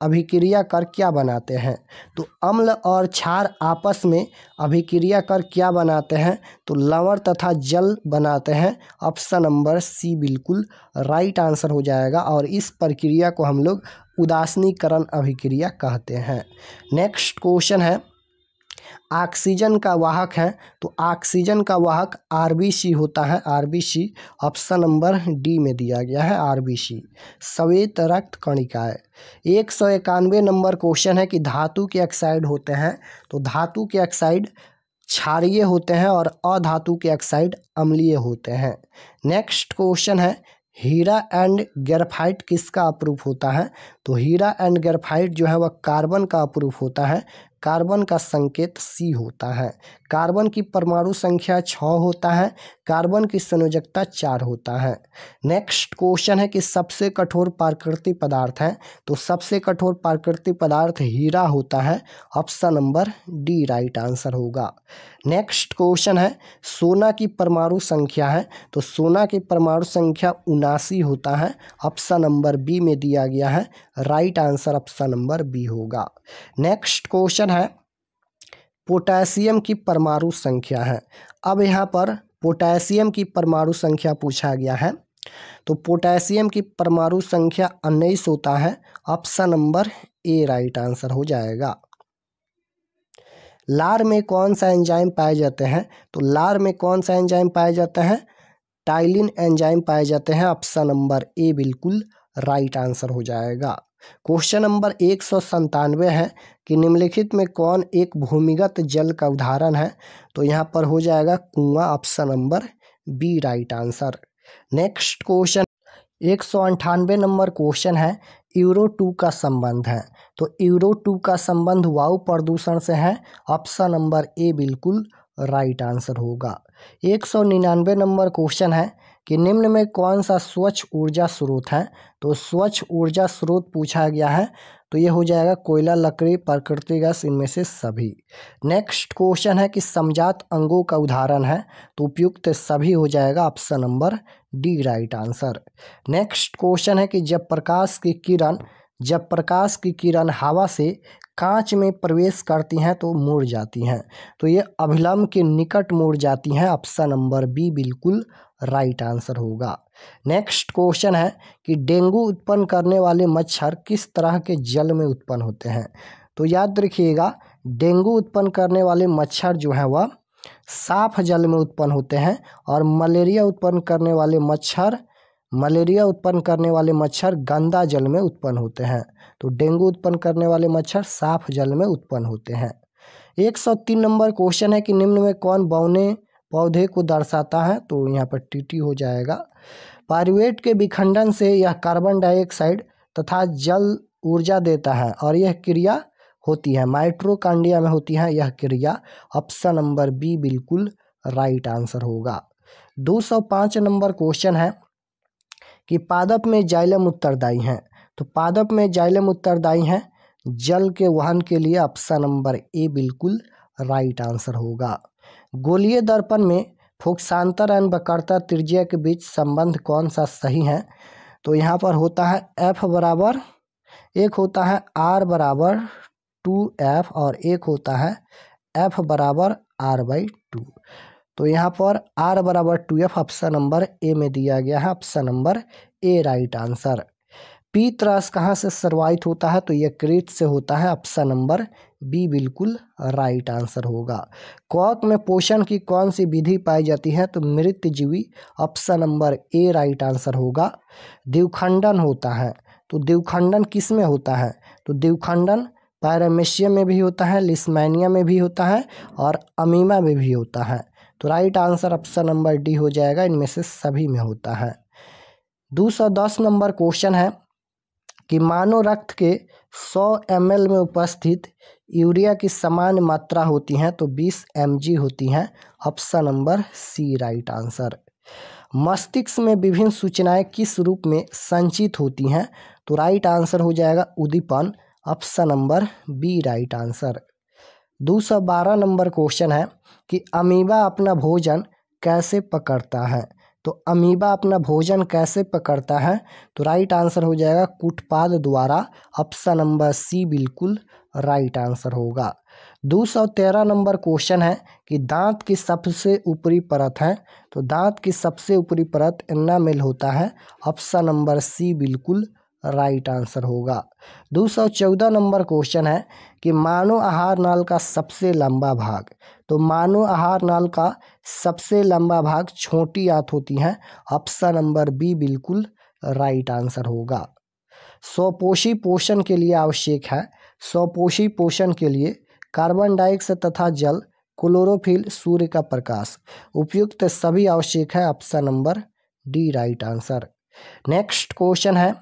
अभिक्रिया कर क्या बनाते हैं? तो अम्ल और क्षार आपस में अभिक्रिया कर क्या बनाते हैं? तो लवण तथा जल बनाते हैं। ऑप्शन नंबर सी बिल्कुल राइट आंसर हो जाएगा और इस प्रक्रिया को हम लोग उदासीनीकरण अभिक्रिया कहते हैं। नेक्स्ट क्वेश्चन है, ऑक्सीजन का वाहक है तो ऑक्सीजन का वाहक आरबीसी होता है। आरबीसी ऑप्शन नंबर डी में दिया गया है। आरबीसी श्वेत रक्त कणिकाएं। 191 नंबर क्वेश्चन है कि धातु के ऑक्साइड होते हैं तो धातु के ऑक्साइड क्षारीय होते हैं और अधातु के ऑक्साइड अम्लीय होते हैं। नेक्स्ट क्वेश्चन है, हीरा एंड ग्रेफाइट किसका अप्रूफ होता है? तो हीरा एंड ग्रेफाइट जो है वह कार्बन का अप्रूफ होता है। कार्बन का संकेत सी होता है। कार्बन की परमाणु संख्या 6 होता है। कार्बन की संयोजकता 4 होता है। नेक्स्ट क्वेश्चन है कि सबसे कठोर प्राकृतिक पदार्थ है तो सबसे कठोर प्राकृतिक पदार्थ हीरा होता है। Option number D right answer होगा। नेक्स्ट क्वेश्चन है, सोना की परमाणु संख्या है तो सोना की परमाणु संख्या 79 होता है। ऑप्शन नंबर बी में दिया गया है। Right answer option number B होगा। नेक्स्ट क्वेश्चन है, पोटेशियम की परमाणु संख्या है। अब यहाँ पर पोटेशियम की परमाणु संख्या पूछा गया है तो पोटेशियम की परमाणु संख्या 19 होता है। Option number A right answer हो जाएगा। लार में कौन सा एंजाइम पाए जाते हैं? तो लार में कौन सा एंजाइम पाए जाते हैं? टाइलिन एंजाइम पाए जाते हैं। ऑप्शन नंबर ए बिल्कुल राइट आंसर हो जाएगा। क्वेश्चन नंबर 197 है कि निम्नलिखित में कौन एक भूमिगत जल का उदाहरण है? तो यहाँ पर हो जाएगा कुआं। Option number B right answer. Next question 198 number question है, यूरो 2 का संबंध है तो यूरो 2 का संबंध वायु प्रदूषण से है। ऑप्शन नंबर ए बिल्कुल राइट आंसर होगा। 199 नंबर क्वेश्चन है कि निम्न में कौन सा स्वच्छ ऊर्जा स्रोत है? तो स्वच्छ ऊर्जा स्रोत पूछा गया है तो ये हो जाएगा कोयला, लकड़ी, प्राकृतिक गैस, इनमें से सभी। नेक्स्ट क्वेश्चन है कि समजात अंगों का उदाहरण है तो उपयुक्त सभी हो जाएगा। Option number D right answer. Next question है कि जब प्रकाश की किरण हवा से कांच में प्रवेश करती हैं तो मुड़ जाती हैं तो ये अभिलंब के निकट मुड़ जाती हैं। ऑप्शन नंबर बी बिल्कुल राइट आंसर होगा। नेक्स्ट क्वेश्चन है कि डेंगू उत्पन्न करने वाले मच्छर किस तरह के जल में उत्पन्न होते हैं? तो याद रखिएगा, डेंगू उत्पन्न करने वाले मच्छर जो है वह साफ जल में उत्पन्न होते हैं और मलेरिया उत्पन्न करने वाले मच्छर गंदा जल में उत्पन्न होते हैं। तो डेंगू उत्पन्न करने वाले मच्छर साफ जल में उत्पन्न होते हैं। 103 नंबर क्वेश्चन है कि निम्न में कौन बौने पौधे को दर्शाता है? तो यहाँ पर टीटी हो जाएगा। पाइरूवेट के विखंडन से यह कार्बन डाइऑक्साइड तथा जल ऊर्जा देता है और यह क्रिया होती है माइटोकॉन्ड्रिया में होती है यह क्रिया। ऑप्शन नंबर बी बिल्कुल राइट आंसर होगा। 205 नंबर क्वेश्चन है कि पादप में जाइलम उत्तरदायी हैं तो पादप में जाइलम उत्तरदायी हैं जल के वहन के लिए। ऑप्शन नंबर ए बिल्कुल राइट आंसर होगा। गोलीय दर्पण में फोकसांतर एवं वक्रता त्रिज्या के बीच संबंध कौन सा सही है? तो यहाँ पर होता है एफ बराबर, एक होता है आर बराबर 2f और एक होता है एफ बराबर r/2। तो यहाँ पर r बराबर 2f ऑप्शन नंबर ए में दिया गया है। Option number A right answer. पीतरस कहाँ से सर्वाइत होता है? तो यकृत से होता है। ऑप्शन नंबर बी बिल्कुल राइट आंसर होगा। कवक में पोषण की कौन सी विधि पाई जाती है? तो मृतजीवी। Option number A right answer होगा। द्विखंडन होता है तो द्विखंडन किस में होता है? तो द्विखंडन पैरामेशियम में भी होता है, लिस्मैनिया में भी होता है और अमीमा में भी होता है। तो right answer option number D हो जाएगा, इनमें से सभी में होता है। 210 नंबर क्वेश्चन है कि मानव रक्त के 100 ml में उपस्थित यूरिया की समान मात्रा होती है तो 20 mg होती हैं। Option number C right answer. मस्तिष्क में विभिन्न सूचनाएं किस रूप में संचित होती हैं? तो राइट आंसर हो जाएगा उद्दीपन। Option number B right answer. 212 number question है कि अमीबा अपना भोजन कैसे पकड़ता है। तो अमीबा अपना भोजन कैसे पकड़ता है, तो राइट आंसर हो जाएगा कुटपाद द्वारा। ऑप्शन नंबर सी बिल्कुल राइट आंसर होगा। 213 नंबर क्वेश्चन है कि दांत की सबसे ऊपरी परत है। तो दांत की सबसे ऊपरी परत एनामेल होता है। ऑप्शन नंबर सी बिल्कुल राइट आंसर होगा। 214 नंबर क्वेश्चन है कि मानव आहार नाल का सबसे लंबा भाग। तो मानव आहार नाल का सबसे लंबा भाग छोटी आंत होती है। ऑप्शन नंबर बी बिल्कुल राइट आंसर होगा। स्वपोषी पोषण के लिए आवश्यक है। स्वपोषी पोषण के लिए कार्बन डाइऑक्साइड तथा जल, क्लोरोफिल, सूर्य का प्रकाश, उपयुक्त सभी आवश्यक है। Option number D right answer. Next question है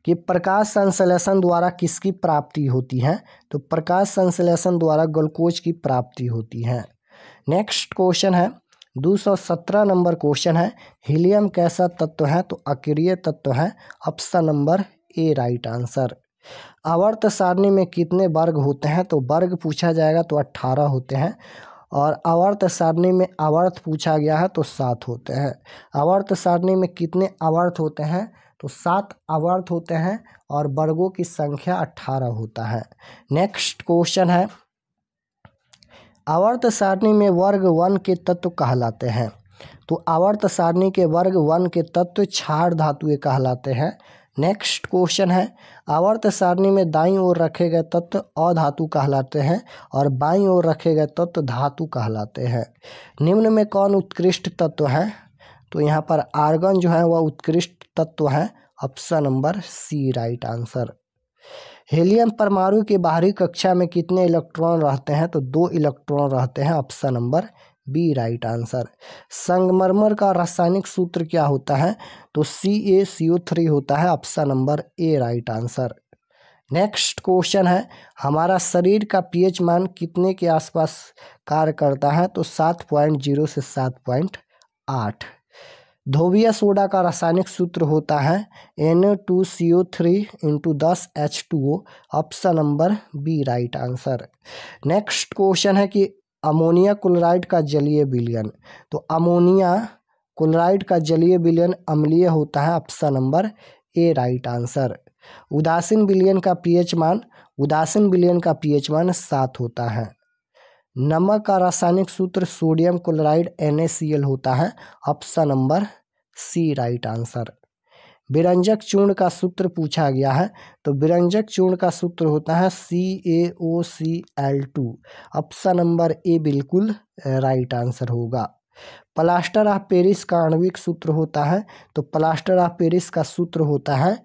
कि प्रकाश संश्लेषण द्वारा किसकी प्राप्ति होती है। तो प्रकाश संश्लेषण द्वारा ग्लूकोज की प्राप्ति होती है। नेक्स्ट क्वेश्चन है 217 नंबर क्वेश्चन है हीलियम कैसा तत्व है। तो अक्रिय तत्व है। Option number A right answer. आवर्त सारणी में कितने वर्ग होते हैं। तो वर्ग पूछा जाएगा तो 18 होते हैं, और आवर्त सारणी में आवर्त पूछा गया है तो 7 होते हैं। आवर्त सारणी में कितने आवर्त होते हैं, तो 7 आवर्त होते हैं, और वर्गों की संख्या 18 होता है। नेक्स्ट क्वेश्चन है आवर्त सारणी में वर्ग 1 के तत्व कहलाते हैं। तो आवर्त सारणी के वर्ग 1 के तत्व क्षार धातुएं कहलाते हैं। नेक्स्ट क्वेश्चन है आवर्त सारणी में दाईं ओर रखे गए तत्व अधातु कहलाते हैं, और बाईं ओर रखे गए तत्व धातु कहलाते हैं। निम्न में कौन उत्कृष्ट तत्व है। तो यहाँ पर आर्गन जो है वह उत्कृष्ट तत्व है। Option number C right answer. Helium परमाणु की बाहरी कक्षा में कितने इलेक्ट्रॉन रहते हैं। तो 2 इलेक्ट्रॉन रहते हैं। Option number B right answer. संगमरमर का रासायनिक सूत्र क्या होता है। तो CaCO3 होता है। Option number A right answer. Next question है हमारा शरीर का pH मान कितने के आसपास कार्य करता है। तो 7.0 से 7.8। धोबिया सोडा का रासायनिक सूत्र होता है Na2CO3 × 10H2O। Option number B right answer. Next question है कि अमोनिया क्लोराइड का जलीय विलयन। तो अमोनिया क्लोराइड का जलीय विलयन अम्लीय होता है। Option number A right answer. उदासीन विलयन का pH मान, उदासीन विलयन का pH मान 7 होता है। नमक का रासायनिक सूत्र सोडियम क्लोराइड NaCl होता है। Option number C right answer. विरंजक चूर्ण का सूत्र पूछा गया है। तो विरंजक चूर्ण का सूत्र होता है CaOCl2। ऑप्शन नंबर ए बिल्कुल राइट आंसर होगा। प्लास्टर ऑफ पेरिस का आणविक सूत्र होता है। तो प्लास्टर ऑफ पेरिस का सूत्र होता है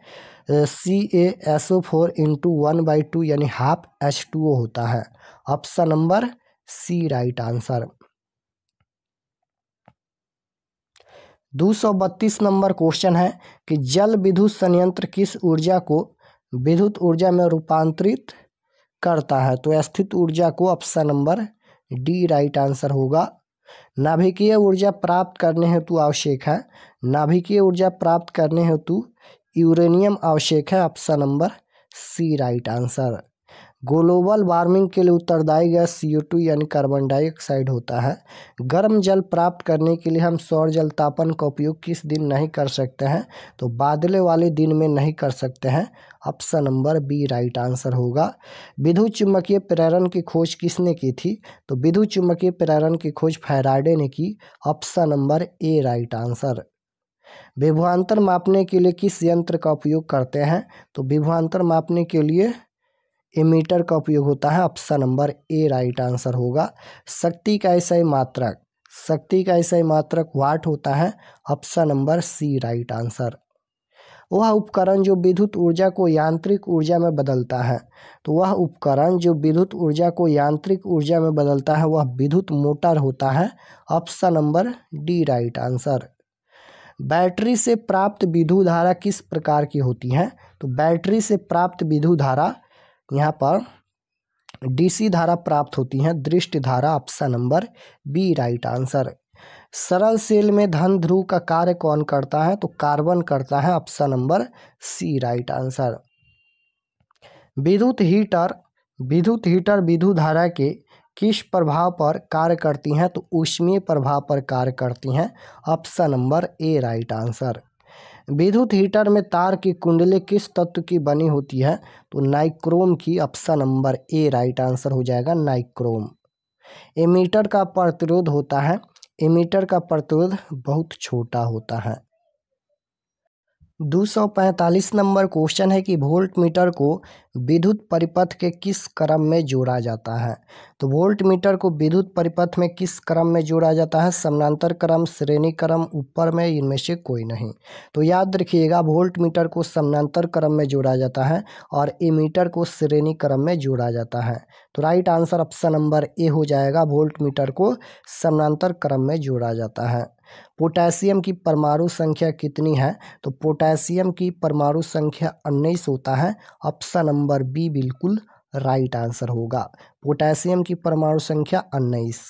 CaSO4 × 1/2 यानी हाफ H2O होता है। Option number C right answer. 232 number question है कि जल विद्युत संयंत्र किस ऊर्जा को विद्युत ऊर्जा में रूपांतरित करता है। तो स्थित ऊर्जा को। Option number D right answer होगा। नाभिकीय ऊर्जा प्राप्त करने हेतु आवश्यक है। नाभिकीय ऊर्जा प्राप्त करने हेतु यूरेनियम आवश्यक है। Option number C right answer. Global warming के लिए उत्तरदायी गैस CO2 यानी कार्बन डाइऑक्साइड होता है। गर्म जल प्राप्त करने के लिए हम सौर जल तापन का उपयोग किस दिन नहीं कर सकते हैं। तो बादले वाले दिन में नहीं कर सकते हैं। Option number B right answer होगा। विद्युत चुम्बकीय प्रेरण की खोज किसने की थी। तो विद्युत चुम्बकीय प्रेरण की खोज फैराडे ने की। Option number A right answer. विभवांतर मापने के लिए किस यंत्र का उपयोग करते हैं। तो विभवांतर मापने के लिए एमीटर का उपयोग होता है। Option number A right answer होगा। शक्ति का एसआई मात्रक, शक्ति का एसआई मात्रक वाट होता है। Option number C right answer. वह उपकरण जो विद्युत ऊर्जा को यांत्रिक ऊर्जा में बदलता है। तो वह उपकरण जो विद्युत ऊर्जा को यांत्रिक ऊर्जा में बदलता है वह विद्युत मोटर होता है। Option number D right answer. Battery से प्राप्त विद्युत धारा किस प्रकार की होती है। तो बैटरी से प्राप्त विद्युत धारा यहाँ पर DC धारा प्राप्त होती है, दृष्टि धारा। Option number B right answer. सरल सेल में धन ध्रुव का कार्य कौन करता है। तो कार्बन करता है। Option number C right answer. विद्युत हीटर विद्युत हीटर विद्युत धारा के किस प्रभाव पर कार्य करती हैं? तो ऊष्मीय प्रभाव पर कार्य करती हैं। Option number A right answer. विद्युत हीटर में तार की कुंडली किस तत्व की बनी होती है? तो नाइक्रोम की। Option number A right answer हो जाएगा नाइक्रोम। एमीटर का प्रतिरोध होता है। एमीटर का प्रतिरोध बहुत छोटा होता है। 245 नंबर क्वेश्चन है कि वोल्ट मीटर को विद्युत परिपथ के किस क्रम में जोड़ा जाता है? तो वोल्ट मीटर को विद्युत परिपथ में किस क्रम में जोड़ा जाता है? समानांतर क्रम, श्रेणी क्रम, ऊपर में, इनमें से कोई नहीं। तो याद रखिएगा वोल्ट मीटर को समानांतर क्रम में जोड़ा जाता है और एमीटर को श्रेणी क्रम में जोड़ा जाता है। तो राइट आंसर ऑप्शन नंबर ए हो जाएगा, वोल्ट मीटर को समानांतर क्रम में जोड़ा जाता है। पोटेशियम की परमाणु संख्या कितनी है? तो पोटेशियम की परमाणु संख्या 19 होता है। ऑप्शन नंबर बी बिल्कुल राइट आंसर होगा। पोटेशियम की परमाणु संख्या 19।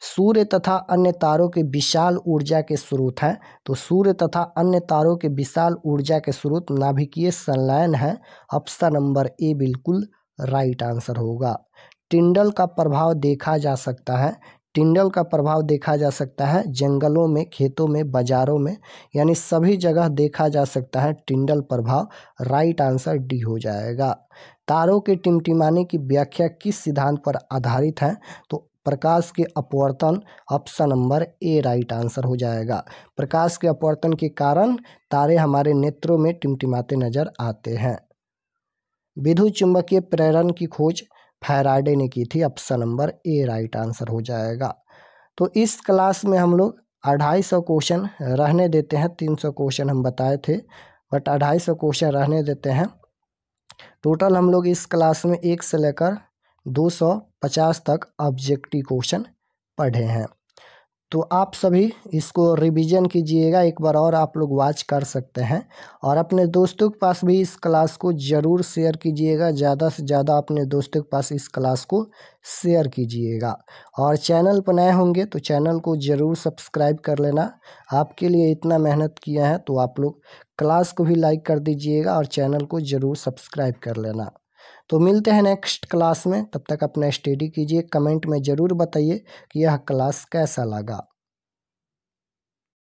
सूर्य तथा अन्य तारों के विशाल ऊर्जा के स्रोत हैं। तो सूर्य तथा अन्य तारों के विशाल ऊर्जा के स्रोत नाभिकीय संलयन है। ऑप्शन नंबर ए बिल्कुल राइट आंसर होगा। टिंडल का प्रभाव देखा जा सकता है। टिंडल का प्रभाव देखा जा सकता है जंगलों में, खेतों में, बाजारों में, यानी सभी जगह देखा जा सकता है टिंडल प्रभाव। राइट आंसर डी हो जाएगा। तारों के टिमटिमाने की व्याख्या किस सिद्धांत पर आधारित है? तो प्रकाश के अपवर्तन। Option number A right answer हो जाएगा। प्रकाश के अपवर्तन के कारण तारे हमारे नेत्रों में टिमटिमाते नजर आते हैं। विद्युत चुंबकीय प्रेरण की खोज फैराडे ने की थी। Option number A right answer हो जाएगा। तो इस क्लास में हम लोग 250 क्वेश्चन रहने देते हैं। 300 क्वेश्चन हम बताए थे, बट 250 क्वेश्चन रहने देते हैं। टोटल हम लोग इस क्लास में 1 से लेकर 250 तक ऑब्जेक्टिव क्वेश्चन पढ़े हैं। तो आप सभी इसको रिवीजन कीजिएगा, एक बार और आप लोग वॉच कर सकते हैं और अपने दोस्तों के पास भी इस क्लास को ज़रूर शेयर कीजिएगा। ज़्यादा से ज़्यादा अपने दोस्तों के पास इस क्लास को शेयर कीजिएगा और चैनल पर नए होंगे तो चैनल को ज़रूर सब्सक्राइब कर लेना। आपके लिए इतना मेहनत किया है तो आप लोग क्लास को भी लाइक कर दीजिएगा और चैनल को ज़रूर सब्सक्राइब कर लेना। तो मिलते हैं नेक्स्ट क्लास में, तब तक अपना स्टडी कीजिए। कमेंट में ज़रूर बताइए कि यह क्लास कैसा लगा।